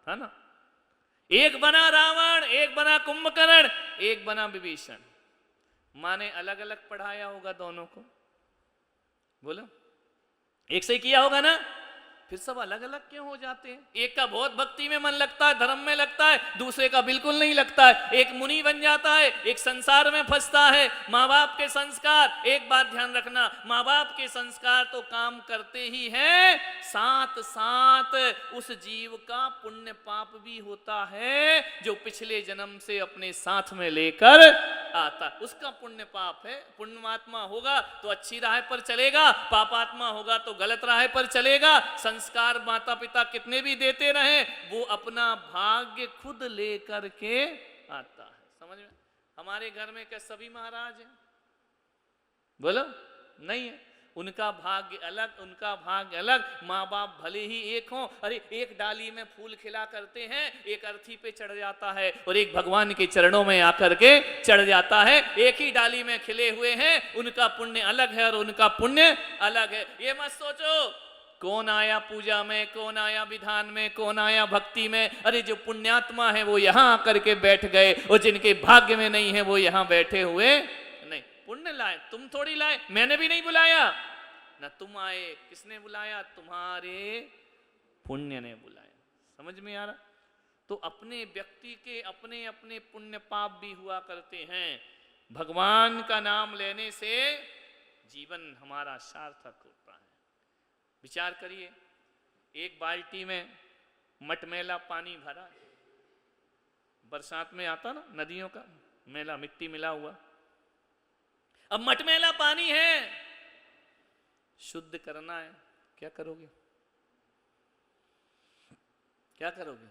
था ना। एक बना रावण, एक बना कुंभकर्ण, एक बना विभीषण। माँ ने अलग अलग पढ़ाया होगा दोनों को। बोलो। एक से किया होगा ना। फिर सब अलग अलग क्यों हो जाते हैं? एक का बहुत भक्ति में मन लगता है, धर्म में लगता है, दूसरे का बिल्कुल नहीं लगता है। एक मुनि बन जाता है, एक संसार में फंसता है। माँ बाप के संस्कार, एक बात ध्यान रखना, माँ बाप के संस्कार तो काम करते ही हैं, साथ साथ उस जीव का पुण्य पाप भी होता है जो पिछले जन्म से अपने साथ में लेकर आता। उसका पुण्य पाप है। पुण्यात्मा होगा तो अच्छी राह पर चलेगा, पापात्मा होगा तो गलत राह पर चलेगा। संस्कार माता पिता कितने भी देते रहे, वो अपना भाग्य खुद लेकर के आता है। समझ में? हमारे घर में क्या सभी महाराज हैं? बोलो, नहीं है। उनका भाग्य अलग, उनका भाग्य अलग। माँ बाप भले ही एक हों, अरे एक डाली में फूल खिला करते हैं, एक अर्थी पे चढ़ जाता है और एक भगवान के चरणों में आकर के चढ़ जाता है। एक ही डाली में खिले हुए हैं, उनका पुण्य अलग है और उनका पुण्य अलग है। ये मत सोचो कौन आया पूजा में, कौन आया विधान में, कौन आया भक्ति में। अरे जो पुण्यात्मा है वो यहाँ आकर के बैठ गए और जिनके भाग्य में नहीं है वो यहाँ बैठे हुए नहीं। पुण्य लाए, तुम थोड़ी लाए, मैंने भी नहीं बुलाया ना, तुम आए। किसने बुलाया? तुम्हारे पुण्य ने बुलाया। समझ में आ रहा? तो अपने व्यक्ति के अपने अपने पुण्य पाप भी हुआ करते हैं। भगवान का नाम लेने से जीवन हमारा सार्थक होता है। विचार करिए, एक बाल्टी में मटमैला पानी भरा, बरसात में आता ना नदियों का मैला, मिट्टी मिला हुआ। अब मटमैला पानी है, शुद्ध करना है, क्या करोगे? क्या करोगे?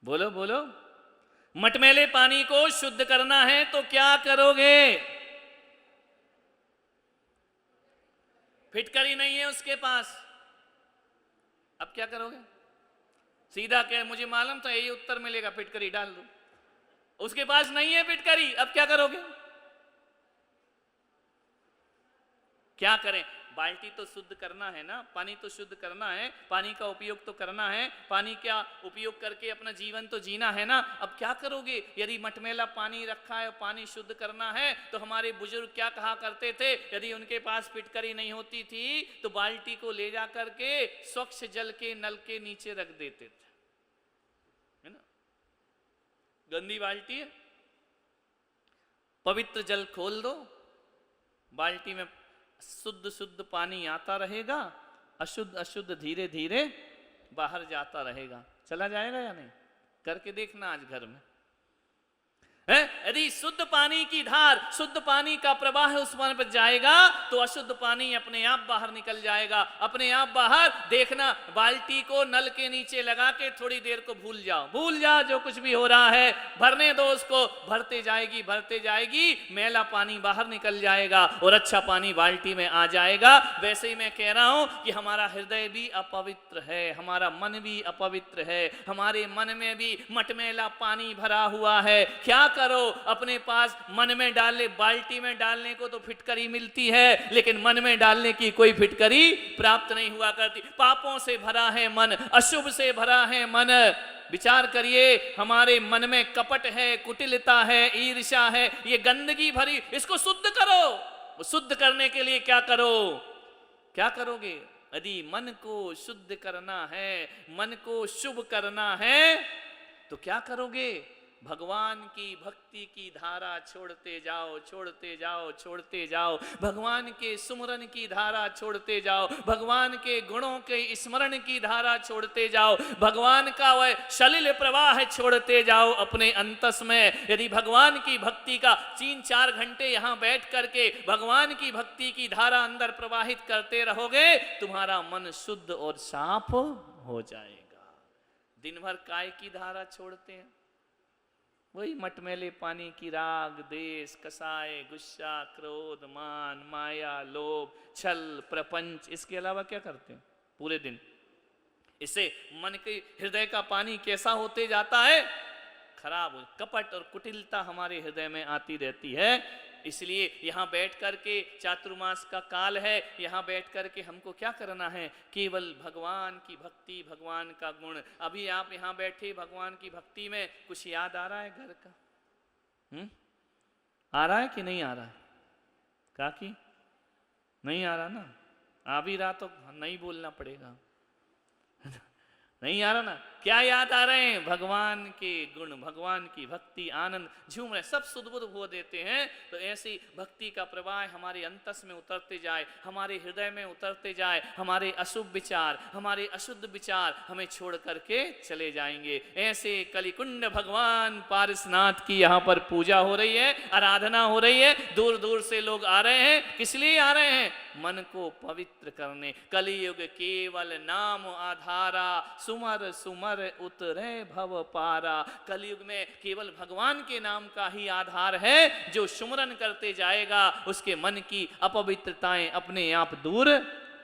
बोलो बोलो। मटमैले पानी को शुद्ध करना है तो क्या करोगे? फिटकरी नहीं है उसके पास, अब क्या करोगे? सीधा कह, मुझे मालूम था यही उत्तर मिलेगा, फिटकरी डाल दो। उसके पास नहीं है फिटकरी, अब क्या करोगे? क्या करें? बाल्टी तो शुद्ध करना है ना, पानी तो शुद्ध करना है, पानी का उपयोग तो करना है, पानी का उपयोग करके अपना जीवन तो जीना है ना। अब क्या करोगे? यदि मटमैला पानी रखा है, पानी शुद्ध करना है, तो हमारे बुजुर्ग क्या कहा करते थे? यदि उनके पास फिटकरी नहीं होती थी तो बाल्टी को ले जा करके स्वच्छ जल के नल के नीचे रख देते थे, है ना। गंदी बाल्टी है, पवित्र जल खोल दो, बाल्टी में शुद्ध शुद्ध पानी आता रहेगा, अशुद्ध अशुद्ध धीरे धीरे बाहर जाता रहेगा। चला जाएगा या नहीं? करके देखना आज घर में। यदि शुद्ध पानी की धार, शुद्ध पानी का प्रवाह उस पानी पर जाएगा तो अशुद्ध पानी अपने आप बाहर निकल जाएगा, अपने आप बाहर। देखना, बाल्टी को नल के नीचे लगा के थोड़ी देर को भूल जाओ, भूल जाओ जो कुछ भी हो रहा है, भरने दो उसको। भरते जाएगी भरते जाएगी, मैला पानी बाहर निकल जाएगा और अच्छा पानी बाल्टी में आ जाएगा। वैसे ही मैं कह रहा हूं कि हमारा हृदय भी अपवित्र है, हमारा मन भी अपवित्र है, हमारे मन में भी मटमैला पानी भरा हुआ है। क्या करो? अपने पास मन में डालने, बाल्टी में डालने को तो फिटकरी मिलती है, लेकिन मन में डालने की कोई फिटकरी प्राप्त नहीं हुआ करती। पापों से भरा है मन, अशुभ से भरा है मन। विचार करिए, हमारे मन में कपट है, कुटिलता है, ईर्ष्या है, ये गंदगी भरी, इसको शुद्ध करो। शुद्ध करने के लिए क्या करो? क्या करोगे? यदि मन को शुद्ध करना है, मन को शुभ करना है, तो क्या करोगे? भगवान की भक्ति की धारा छोड़ते जाओ, छोड़ते जाओ, छोड़ते जाओ। भगवान के सुमरन की धारा छोड़ते जाओ, भगवान के गुणों के स्मरण की धारा छोड़ते जाओ, भगवान का वह सलिल प्रवाह छोड़ते जाओ अपने अंतस में। यदि भगवान की भक्ति का 3-4 घंटे यहाँ बैठ करके भगवान की भक्ति की धारा अंदर प्रवाहित करते रहोगे, तुम्हारा मन शुद्ध और साफ हो जाएगा। दिन भर काय की धारा छोड़ते हैं, वही मटमैले पानी की राग, देश, कसाय, गुस्सा, क्रोध, मान, माया, लोभ, छल, प्रपंच, इसके अलावा क्या करते हैं पूरे दिन? इससे मन के हृदय का पानी कैसा होते जाता है? खराब हो, कपट और कुटिलता हमारे हृदय में आती रहती है। इसलिए यहाँ बैठ करके, चातुर्मास का काल है, यहाँ बैठ करके हमको क्या करना है? केवल भगवान की भक्ति, भगवान का गुण। अभी आप यहाँ बैठे भगवान की भक्ति में, कुछ याद आ रहा है घर का? आ रहा है कि नहीं आ रहा है? काकी नहीं आ रहा ना? आ भी रहा तो नहीं बोलना पड़ेगा। नहीं आ रहा ना? क्या याद आ रहे हैं? भगवान के गुण, भगवान की भक्ति, आनंद, झूम रहे, सब सुदबुद हो देते हैं। तो ऐसी भक्ति का प्रवाह हमारे अंतस में उतरते जाए, हमारे हृदय में उतरते जाए, हमारे अशुभ विचार, हमारे अशुद्ध विचार हमें छोड़ करके चले जाएंगे। ऐसे कलिकुंड भगवान पारसनाथ की यहाँ पर पूजा हो रही है, आराधना हो रही है। दूर दूर से लोग आ रहे हैं। किस लिए आ रहे हैं? मन को पवित्र करने। कलियुग केवल नाम आधारा, सुमर सुमर उतरे भव पारा। कलियुग में केवल भगवान के नाम का ही आधार है। जो सुमरन करते जाएगा उसके मन की अपवित्रताएं अपने आप दूर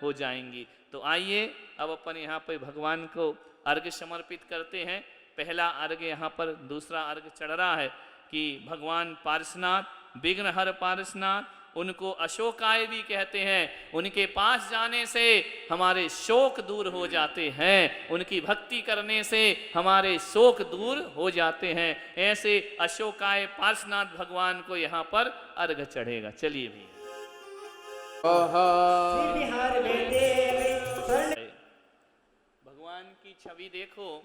हो जाएंगी। तो आइए अब अपन यहाँ पे भगवान को अर्घ्य समर्पित करते हैं। पहला अर्घ्य यहाँ पर, दूसरा अर्घ्य चढ़ रहा है कि भगवान पारसनाथ, विघ्नहर पारसनाथ, उनको अशोकाय भी कहते हैं। उनके पास जाने से हमारे शोक दूर हो जाते हैं, उनकी भक्ति करने से हमारे शोक दूर हो जाते हैं। ऐसे अशोकाय पार्श्वनाथ भगवान को यहाँ पर अर्घ चढ़ेगा। चलिए भी भगवान की छवि देखो,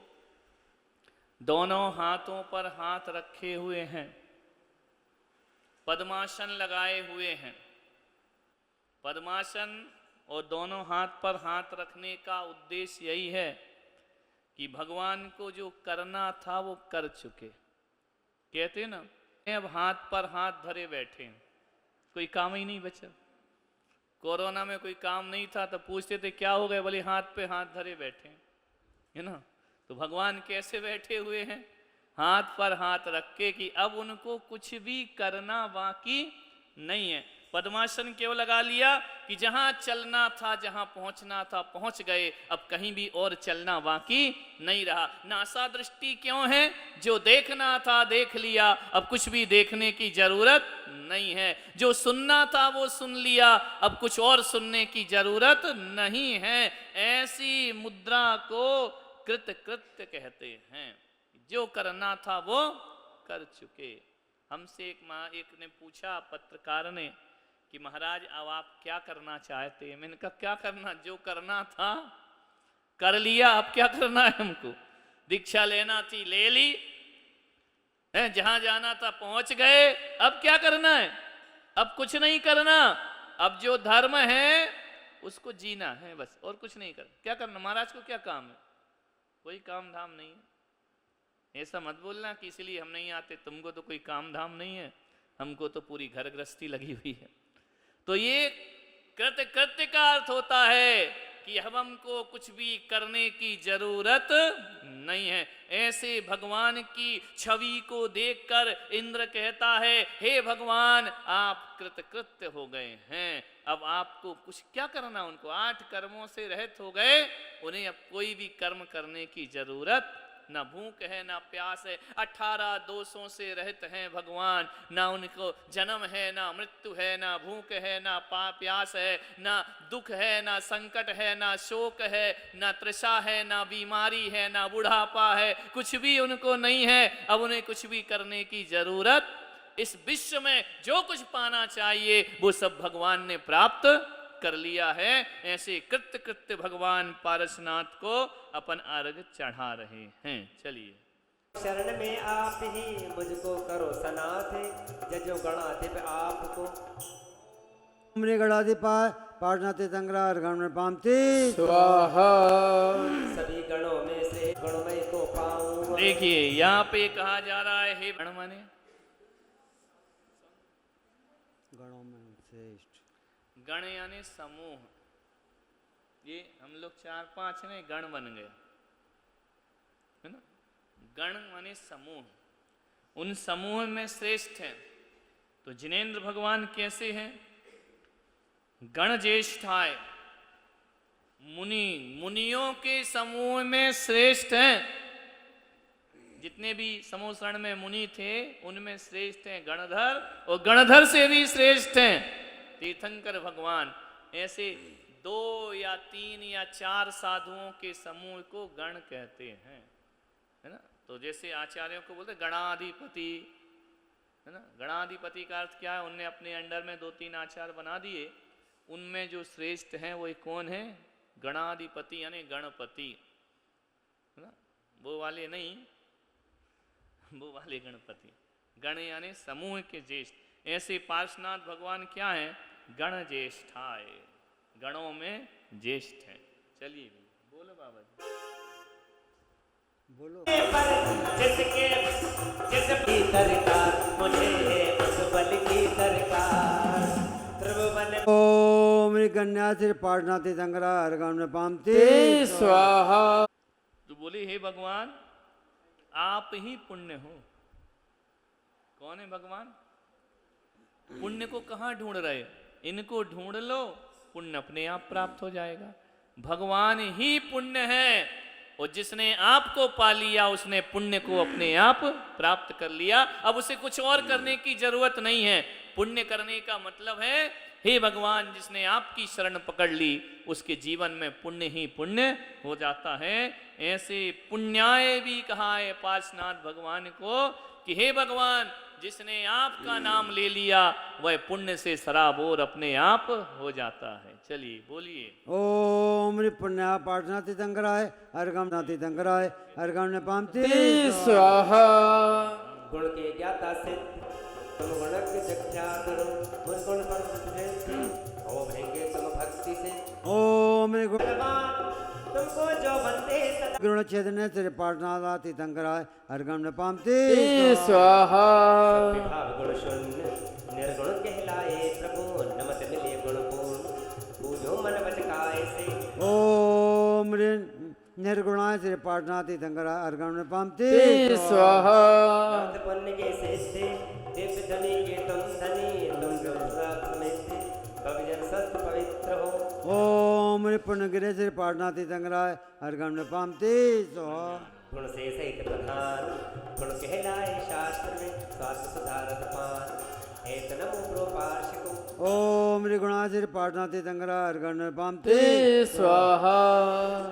दोनों हाथों पर हाथ रखे हुए हैं, पद्मासन लगाए हुए हैं। पद्मासन और दोनों हाथ पर हाथ रखने का उद्देश्य यही है कि भगवान को जो करना था वो कर चुके। कहते ना, अब हाथ पर हाथ धरे बैठे हैं, कोई काम ही नहीं बचा। कोरोना में कोई काम नहीं था तो पूछते थे क्या हो गए, बोले हाथ पे हाथ धरे बैठे हैं, है ना। तो भगवान कैसे बैठे हुए हैं? हाथ पर हाथ रख के कि अब उनको कुछ भी करना बाकी नहीं है। पद्मासन क्यों लगा लिया कि जहां चलना था, जहां पहुंचना था पहुंच गए, अब कहीं भी और चलना बाकी नहीं रहा। नासा दृष्टि क्यों है? जो देखना था देख लिया, अब कुछ भी देखने की जरूरत नहीं है। जो सुनना था वो सुन लिया, अब कुछ और सुनने की जरूरत नहीं है। ऐसी मुद्रा को कृतकृत्य कहते हैं। जो करना था वो कर चुके। हमसे एक ने पूछा, पत्रकार ने, कि महाराज अब आप क्या करना चाहते हैं? मैंने कहा क्या करना, जो करना था कर लिया, अब क्या करना है हमको? दीक्षा लेना थी ले ली, है जहां जाना था पहुंच गए, अब क्या करना है? अब कुछ नहीं करना। अब जो धर्म है उसको जीना है बस, और कुछ नहीं करना। क्या करना? महाराज को क्या काम है? कोई काम धाम नहीं है। ऐसा मत बोलना कि इसलिए हम नहीं आते, तुमको तो कोई काम धाम नहीं है, हमको तो पूरी घर गृहस्थी लगी हुई है। तो ये कृत्य का अर्थ होता है कि अब हमको कुछ भी करने की जरूरत नहीं है। ऐसे भगवान की छवि को देखकर इंद्र कहता है, हे भगवान आप कृतकृत्य हो गए हैं, अब आपको कुछ क्या करना। उनको 8 कर्मों से रहित हो गए, उन्हें अब कोई भी कर्म करने की जरूरत, ना भूख है ना प्यास है। 18 दोषों से रहित हैं भगवान। ना उनको जन्म है, ना मृत्यु है, ना भूख है, ना प्यास है, ना दुख है, ना संकट है, ना शोक है, ना तृषा है, ना बीमारी है, ना बुढ़ापा है, कुछ भी उनको नहीं है। अब उन्हें कुछ भी करने की जरूरत, इस विश्व में जो कुछ पाना चाहिए वो सब भगवान ने प्राप्त कर लिया है। ऐसे कृत्य भगवान पारसनाथ को अपन अर्घ चढ़ा रहे हैं। चलिए शरण में आप ही मुझको करो सनाथ, जजो गणाधिप आपको। हमने गणाधिपाय पाटना तीर्थंकरा गण में पामती स्वाहा। सभी गणों में से गणमय को पाऊं। देखिए यहाँ पे कहा जा रहा है, हे गण माने गणों में श्रेष्ठ। गण यानी समूह। ये हम लोग 4-5 ने गण बन गए, है ना। गण माने समूह, उन समूह में श्रेष्ठ हैं। तो जिनेंद्र भगवान कैसे हैं? गण ज्येष्ठाय, मुनियों के समूह में श्रेष्ठ हैं। जितने भी समूह शरण में मुनि थे उनमें श्रेष्ठ हैं गणधर, और गणधर से भी श्रेष्ठ हैं तीर्थंकर भगवान। ऐसे 2 या 3 या 4 साधुओं के समूह को गण कहते हैं, है ना। तो जैसे आचार्यों को बोलते गणाधिपति, है ना। गणाधिपति का अर्थ क्या है? उनने अपने अंडर में 2-3 आचार्य बना दिए उनमें जो श्रेष्ठ हैं वो कौन है? गणाधिपति यानी गणपति, है ना? वो वाले नहीं, वो वाले गणपति। गण यानी समूह के ज्येष्ठ। ऐसे पार्श्वनाथ भगवान क्या है? गण ज्येष्ठाय, गणों में ज्येष्ठ है। चलिए बोलो बाबा जी। बोलो। जिसके जिस दरकार मुझे है उस बल की दरकार। त्रिभुवन ओम ह्री कन्या श्री पाठना तीर्थंकरा हरगाम पामती स्वाहा। तो बोले हे भगवान आप ही पुण्य हो। कौन है भगवान? पुण्य को कहाँ ढूंढ रहे? इनको ढूंढ लो, पुण्य अपने आप प्राप्त हो जाएगा। भगवान ही पुण्य है, और जिसने आपको पा लिया उसने पुण्य को अपने आप प्राप्त कर लिया। अब उसे कुछ और करने की जरूरत नहीं है। पुण्य करने का मतलब है हे भगवान जिसने आपकी शरण पकड़ ली उसके जीवन में पुण्य ही पुण्य हो जाता है। ऐसे पुण्याय भी कहा है पार्श्वनाथ भगवान को कि हे भगवान जिसने आपका नाम ले लिया वह पुण्य से सराबोर अपने आप हो जाता है। चलिए बोलिए। ओम ह्री पुण्या पाठना तीर्थंकराय हरगाम तीर्थंकराय हरगाम पामती स्वाहा। गुण के ज्ञाता से तुम गुणज्ञ जख्या करो गुण गुण पर हो भेंगे तुम भक्ति से। ओम ह्री भगवान तुमको जो बंदे सदा गुण छेदने श्री पाठना तीर्थंकराय हरगाम पामती स्वाहा। विभाव गुण शून्य निर्गुण कहलाए प्रभु नमत मिले गुण पूर्ण पूजो मन बचकाए से। ओम ह्री निर्गुणाय श्री पाठना तीर्थंकराय हरगाम पामती स्वाहा। नाथ पुण्य के सिद्धि दिव्य धनी के तुम धनी तुम जो प्राप्त में थे भविजन सस्त पवित्र हो। ओम ह्री पुण्यगिरे श्री पाठना तीर्थंकराय हरगाम पामती स्वाहा। गुण से सहित प्रधान गुण कहलाए शास्त्र में स्वास्थ्य सुधारत पान हेत नमो प्रोपाश को। ओम ह्री गुणा श्री पाठना तीर्थंकराय हरगाम पामती स्वाहा।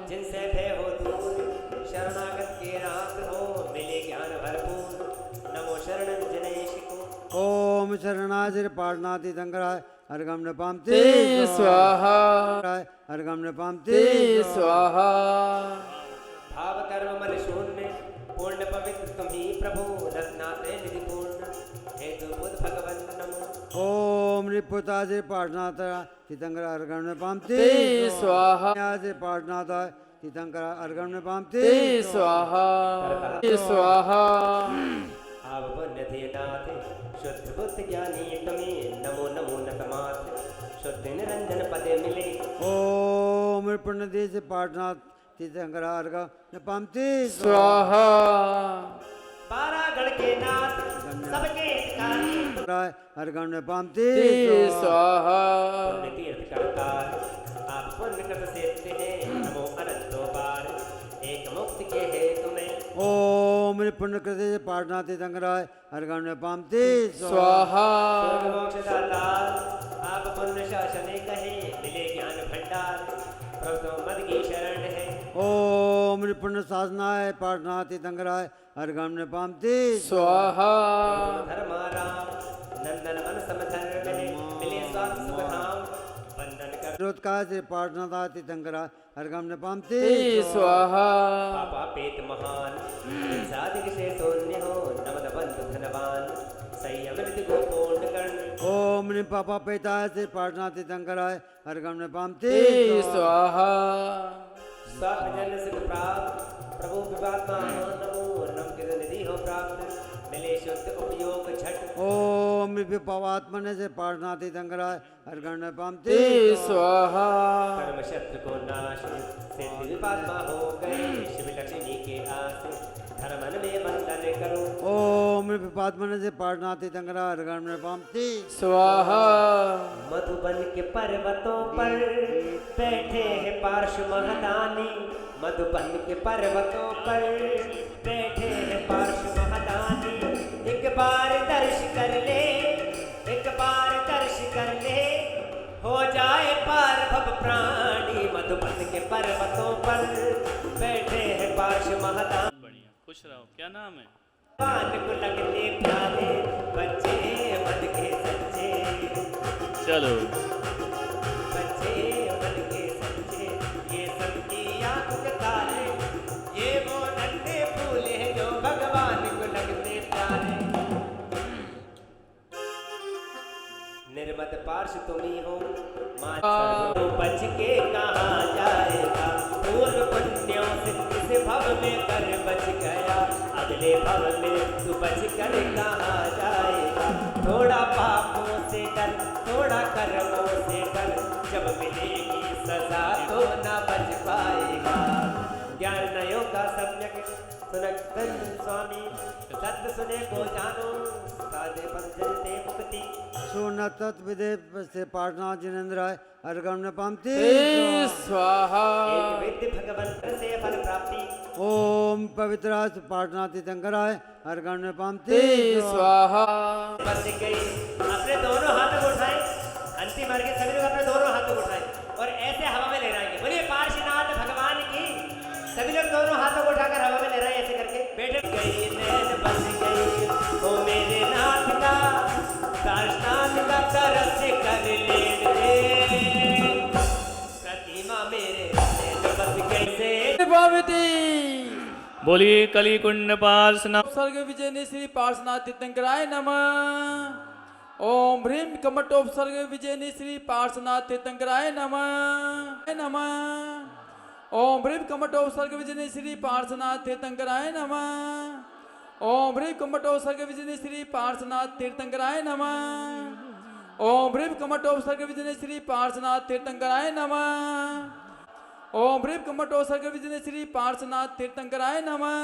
जिनसे भय हो दूर शरणागत के रात हो मिले ज्ञान भरपूर नमो शरण जनेश को। ओम शरणाय श्री पाठना तीर्थंकराय हरगाम पामती स्वाहा। हरगाम पामती स्वाहा। भाव कर्म मन शून्य पूर्ण पवित्र तुम्ही प्रभु रत्नाते निधि पूर्ण हेतु बुद्ध भगवन नमो। ओम ह्री पुता श्री पाठना तीर्थंकराय हरगाम पामती स्वाहा। श्री पाठना तीर्थंकराय हरगाम पामती स्वाहा। स्वाहा। आव पुण्य नाथ शुद्ध बुद्ध ज्ञानी तुम्हें नमो नमो नतमाथ शुद्ध निरंजन पदे मिले। ओम ह्री पुण्य श्री पाठना तीर्थंकराय हरगाम पामती स्वाहा। बारह गण के नाथ सबके हितकारी हरगाम पामती स्वाहा। पुण्य तीर्थ करतार आप पुण्य कृत सेवते हैं नमो अनंतो बार एक मुक्ति के है तुम्हें। ओम ह्री पुण्य कृते पाठना तीर्थंकराय हरगाम पामती स्वाहा। स्वर्ग मोक्ष दातार आप पुण्य शासन कहे मिले ज्ञान भंडार प्रभु तो मद की शरण है। ओम ह्री पुण्य साधनाय पाठना तीर्थंकराय हरगाम पामती स्वाहा। धर्माराम नंदन मन समधर्म है मिले स्वास्थ्य सुख धाम वंदन कर रोत्काय श्री पाठना तीर्थंकराय हरगाम पामती स्वाहा। पापा पेट महान साधिक से शून्य हो नमद बंधु धनवान संयम नीति को पूर्ण कर। ओम ह्री पापा पेताय श्री पाठना तीर्थंकराय हरगाम पामती स्वाहा। स्वास्थ्य जन सुख प्राप्त प्रभु विवात्मा नमो नम के निधि हो प्राप्त मिले शुद्ध उपयोग झट। ओम ह्री पावात्मने से पाठना तीर्थंकराय हरगाम पामती स्वाहा। कर्म शत्रु को नाश सिद्धि विपात्मा हो गए शिव लक्ष्मी के आस धर्मन में बंधन करो। ओम ह्री पावात्मने से पाठना तीर्थंकराय हरगाम पामती स्वाहा। मधुबन के पर्वतों पर बैठे हैं पार्श्व महदानी मधुबन के पर्वतों पर बैठे हैं पार्श्व महदानी। एक बार दर्श कर ले एक बार दर्श कर ले हो जाए पार भव प्राणी मधुबन के पर्वतों पर बैठे हैं पार्श्व महदानी। बढ़िया, खुश रहो। क्या नाम है? पान को लगते प्यारे बच्चे मन के सच्चे। चलो निर्मत पार्श तुम्ही हो माँ सर्व बच के कहाँ जाएगा। पूर्व पुण्यों से इस भव में कर बच गया, अगले भव में तू बच कर कहाँ जाएगा। थोड़ा पापों से डर, थोड़ा कर्मों से डर, जब मिलेगी सजा तो न बच पाएगा। ज्ञान नयो का सम्यक सुनक्तन स्वामी, सत्य सुने को जानो, साधे पंचल ते मुक्ति। सुन तत्विदे से पाठनाथ जिनेन्द्र राय अर्गम न पामती स्वाहा। एक विद्य भगवंत से फल प्राप्ति। ओम पवित्र पाठनाथ तीर्थंकर राय अर्गम न पामती स्वाहा। बच गई। अपने दोनों हाथों को उठाएं, अंतिम मार्ग सभी लोग अपने दोनों हाथों को उठाएं और ऐसे हवा में लहराएंगे। बोलिए पार्श्वनाथ भगवान की। सभी लोग दोनों हाथों को उठाकर हवा में लहराएं ऐसे करके। बैठ गई नैन बच गई ओ मेरे नाथ का, पार्श्वनाथ का तरस कर लेन दे। प्रतिमा मेरे नैन बच गई से पार्वती। बोलिए कली कुंड पार्श्वनाथ उपसर्ग विजय श्री पार्श्वनाथ तीर्थंकराय नमः। ओम ह्रीम कमटोपसर्ग विजय श्री पार्श्वनाथ तीर्थंकराय नमः नमः। ओम ह्रीम कमटोपसर्ग विजय श्री पार्श्वनाथ तीर्थंकराय नमः। ओम ह्रीम कमटोपसर्ग विजय श्री पार्श्वनाथ तीर्थंकराय नमः। ओम ह्रीम कमटोपसर्ग विजय श्री पार्श्वनाथ तीर्थंकराय नमः। ओम ह्रीम कमटोपसर्ग विजय श्री पार्श्वनाथ तीर्थंकराय नमः।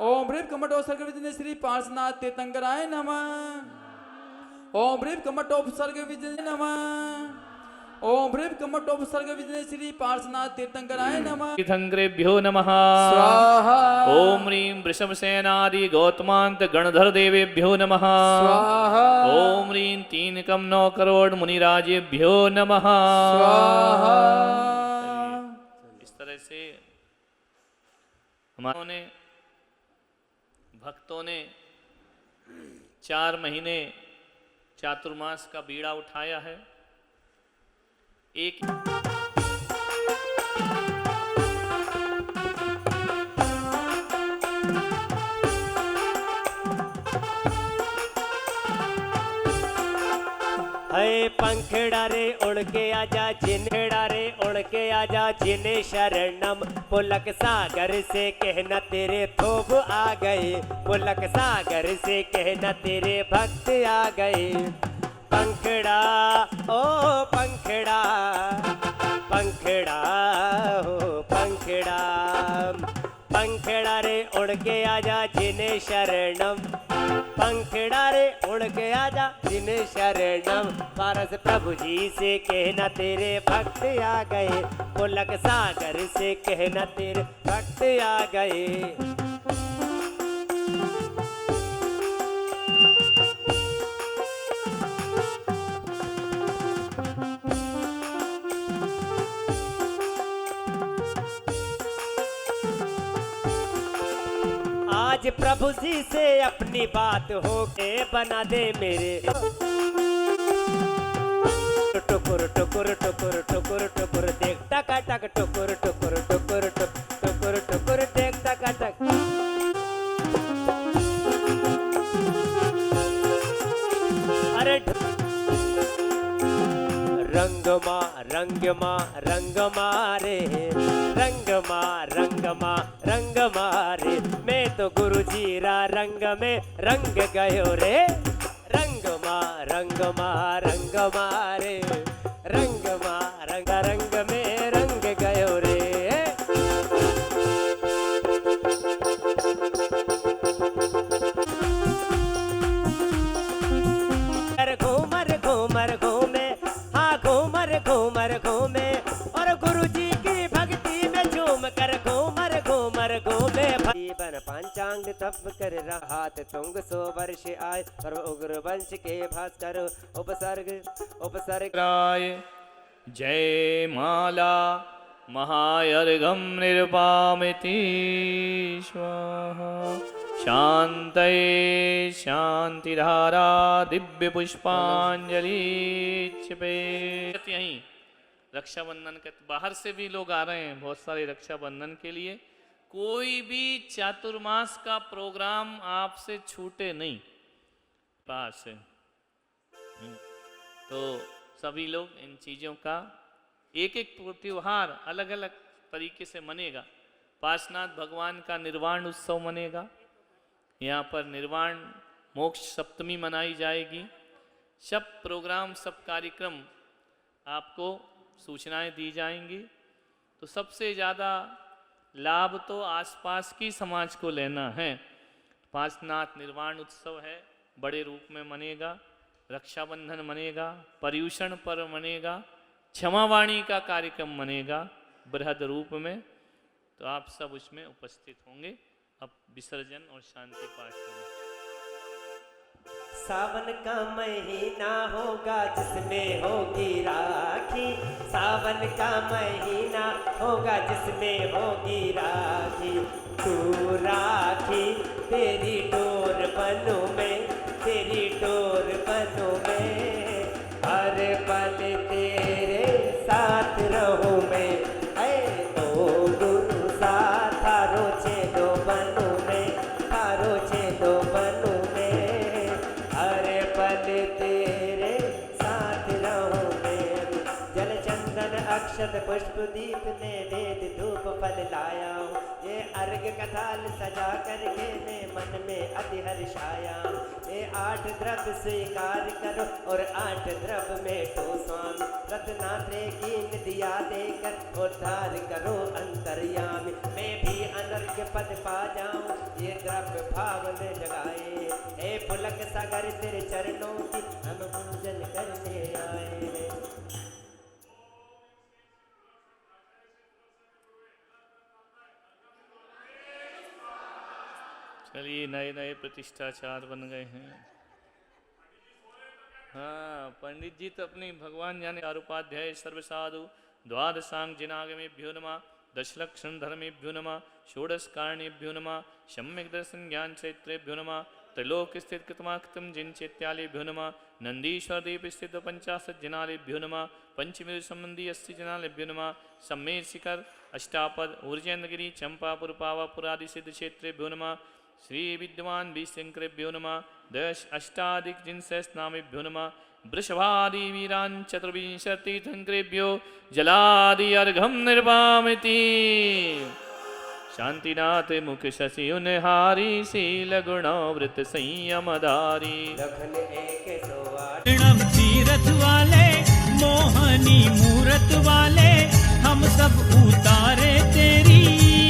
ओम ह्रीम कमटोपसर्ग विजय श्री पार्श्वनाथ तीर्थंकराय नमः। ओम ह्रीम कमटोपसर्ग विजय नमः। ओम ह्रीम कमटोपसर्ग विजय श्री पार्श्वनाथ तीर्थंकराय नमः। तीर्थंकरेभ्यो नमः। स्वाहा। ओम ह्रीं वृषभसेनादि गौतमांत गणधर देवेभ्यो नमः। स्वाहा। ओम ह्रीं 3,9 करोड़ मुनिराजेभ्यो नमः। स्वाहा। इस तरह से हमारे भक्तों ने 4 महीने चातुर्मास का बीड़ा उठाया है। एक है पंखड़ा रे उड़ के आजा, जिन्हेड़ा रे उड़ के आजा, जिन्हें शरणम। पुलक सागर से कहना तेरे थोब आ गए, पुलक सागर से कहना तेरे भक्त आ गए। पंखड़ा ओ पंखड़ा, पंखड़ा हो पंखड़ा, पंखड़ा रे उड़ के आजा जिन्हें शरणम। पंखड़ा रे उड़ के आजा जिन्हें शरणम। पारस प्रभु जी से कहना तेरे भक्त आ गए, पुलक सागर से कहना तेरे भक्त आ गए। आज प्रभु जी से अपनी बात हो के बना दे मेरे। टुकुर टुकुर टुकुर टुकुर टुकुर देख टका टक टुकुर टुकुर टुकुर टुकुर टुकुर देख टका टक। अरे रंगमा रंगमा रंगमा रे, रंगमा रंगमा रंगमा रे। मैं तो गुरु जी रा रंग में रंग गयो रे। रंगमा रंगमा रंगमा रे, रंगमा रंग रंग में रंग गयो रे। घूमर घूमर घूमे, हाँ घूमर घूमर घूमे, और गुरु जी की भक्ति में झूम कर घूमर घूमर घूमे। जीवन पंचांग तप कर हाथ तुंग 100 वर्ष आए, पर उग्र वंश के भास्कर उपसर्ग उपसर्ग। राय जय माला महायर्घम निर्वामिति स्वाहा। शांतये शांतिधारा दिव्य पुष्पांजलि छिपे। यहीं रक्षाबंधन के बाहर से भी लोग आ रहे हैं, बहुत सारे रक्षाबंधन के लिए। कोई भी चातुर्मास का प्रोग्राम आपसे छूटे नहीं। पास है तो सभी लोग इन चीज़ों का एक एक त्योहार अलग अलग तरीके से मनेगा। पार्श्वनाथ भगवान का निर्वाण उत्सव मनेगा, यहाँ पर निर्वाण मोक्ष सप्तमी मनाई जाएगी। सब प्रोग्राम सब कार्यक्रम आपको सूचनाएं दी जाएंगी। तो सबसे ज़्यादा लाभ तो आसपास की समाज को लेना है। पार्श्वनाथ निर्वाण उत्सव है, बड़े रूप में मनेगा, रक्षाबंधन मनेगा, पर्युषण पर्व मनेगा, क्षमावाणी का कार्यक्रम मनेगा बृहद रूप में। तो आप सब उसमें उपस्थित होंगे। अब विसर्जन और शांति पाठ करें। सावन का महीना होगा जिसमें होगी राखी, सावन का महीना होगा जिसमें होगी राखी। तू राखी तेरी डोर बनूं मैं, तेरी डोर बनूं मैं, हर पल तेरे साथ रहूं मैं। ऐ तो गुरु साथ थारो चेलो बनूं मैं, थारो चेलो बनूं मैं, हर पल तेरे साथ रहूं मैं। जल चंदन अक्षत पुष्प दीप नैवेद्य धूप फल लाया हूँ, ये अर्घ कथाल सजा करके मैं मन में अति हर्षाया। ये 8 द्रव्य स्वीकार करो और 8 द्रव्य में तो स्वामी, रत्नात्रे की दिया देकर उद्धार करो अंतर्यामी। मैं भी अनर्घ्य पद पा जाऊं ये द्रव्य भाव में जगाए। हे पुलक सागर तेरे चरणों की हम पूजन करने आए। चलिए, नए नए प्रतिष्ठाचार बन गए हैं। हाँ, पंडित जी तो अपनी भगवान जाने। आरुपाध्याय सर्वसाधु द्वादशांग जिनागमेभ्यो नमः, दशलक्षण धर्मेभ्यो नमः, षोडश कारणेभ्यो नमः, सम्यक दर्शन ज्ञान चैत्रेभ्यो नमः, त्रिलोक स्थित कृतमाकृतम जिन चैत्यालेभ्यो नमः, नंदीश्वर द्वीप स्थित 50 जनालेभ्यो नमः, पंचमेर संबंधी 80 जनालेभ्यो नमः, सम्मेर शिखर अष्टापद ऊर्जेन्द्रगिरी चंपापुर पावापुर आदि सिद्ध क्षेत्रेभ्यो नमः, श्री विद्वान विशंकरेभ्यो नमः, 10 अष्टाधिक जिनसहस्रनामेभ्यो नमः, वृषभादि वीरान् चतुर्विंशति तीर्थंकरेभ्यो जलादि अर्घम निर्वामिति। शांतिनाथ मुख शशि उनहारी, शील गुणावृत संयमधारी। लखन 108 शरणम तीरथ वाले, मोहनी मूरत वाले, हम सब उतारे तेरी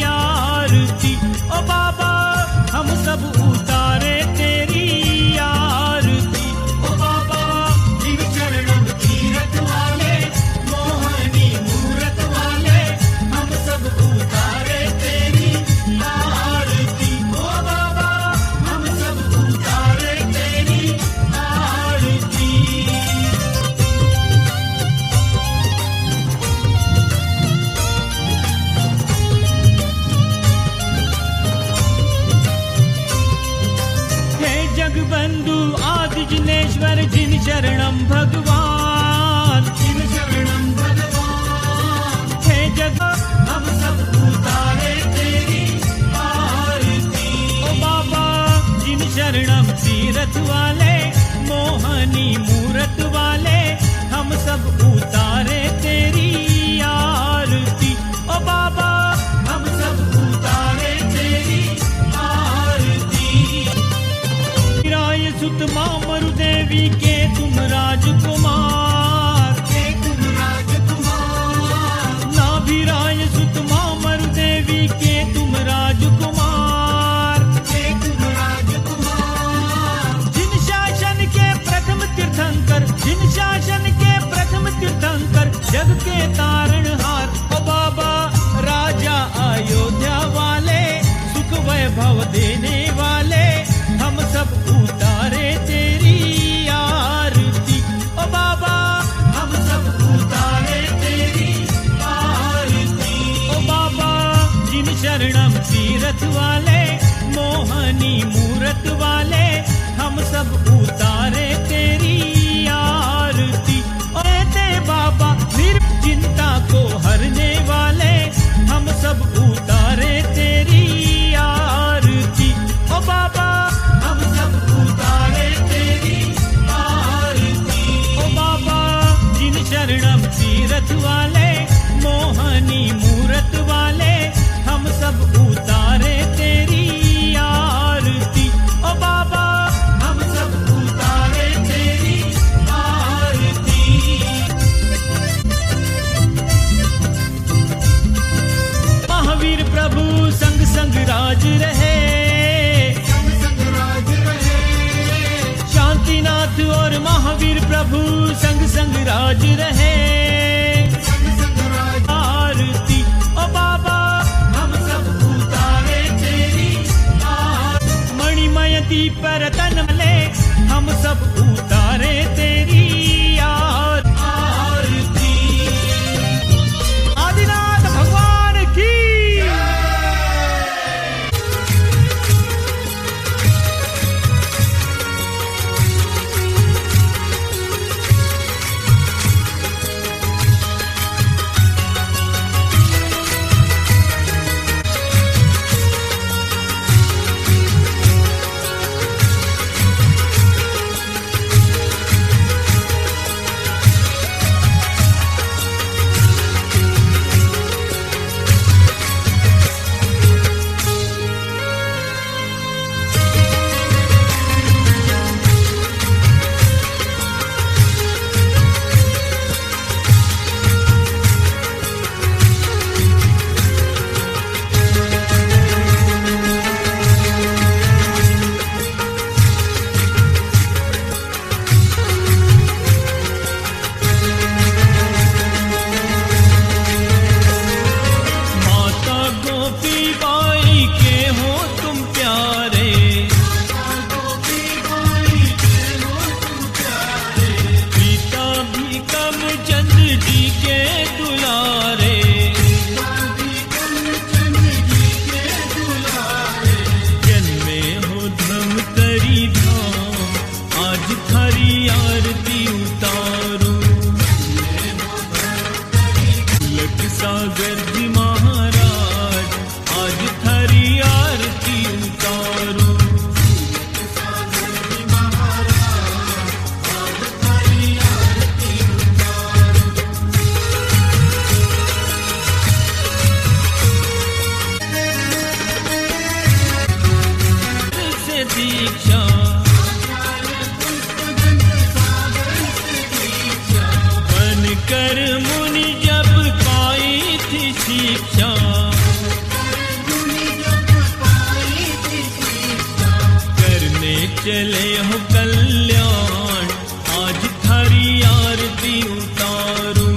आरती। ओ बाबा हम सब उतारे तेरी आरती। ओ बाबा जिन शरणम तीरथ वाले, मोहनी मूरत वाले, हम सब उतारे तेरी आरती। ओ बाबा हम सब उतारे तेरी आरती। जगबंधु आदि जिनेश्वर जिन शरणम भगवान, जिन शरणम भगवान। हे जग हम सब उतारे तेरी आरती। ओ बाबा जिन शरणम तीरथ वाले, मोहनी मूरत वाले, हम सब उतारे तेरी आरती। ओ बाबा हम सब उतारे तेरी आरती। राय सुत मामरु देवी के तुम राजकुमार, के तुम राजकुमार। नाभिराय सुत मामरु देवी के तुम राजकुमार, के तुम राजकुमार। जिन शासन के प्रथम तीर्थंकर, जिन शासन के प्रथम तीर्थंकर, जग के तारणहार। ओ बाबा राजा अयोध्या वाले, सुख वैभव देने वाले, हम सब उतारे तेरी आरती। ओ बाबा हम सब उतारे तेरी आरती। ओ बाबा जिन शरणम तीरथ वाले, मोहनी मूरत वाले, हम सब उतारे तेरी आरती। ओ ते बाबा निर्चिंता को हरने वाले, हम सब उतारे तेरी आरती। ओ बाबा हम सब उतारे तेरी आरती। ओ बाबा राज रहे आरती ओ बाबा हम सब उतारे तेरी मणिमय दीप पर तन मले हम सब उतारे तेरी आरती आदिनाथ भगवान की चले हो कल्याण आज थारी आरती उतारू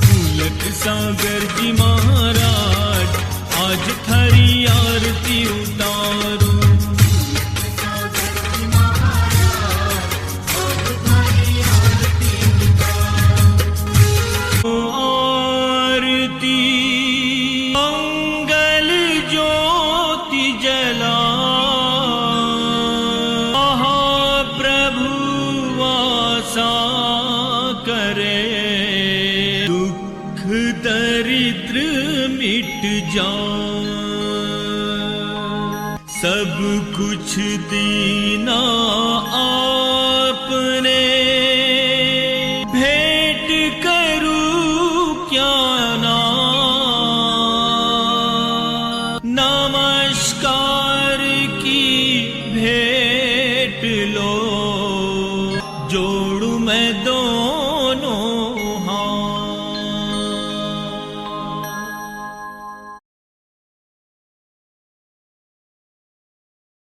फूलक सागर जी महाराज आज थारी आरती उतारू सब कुछ दीना आपने भेंट करूं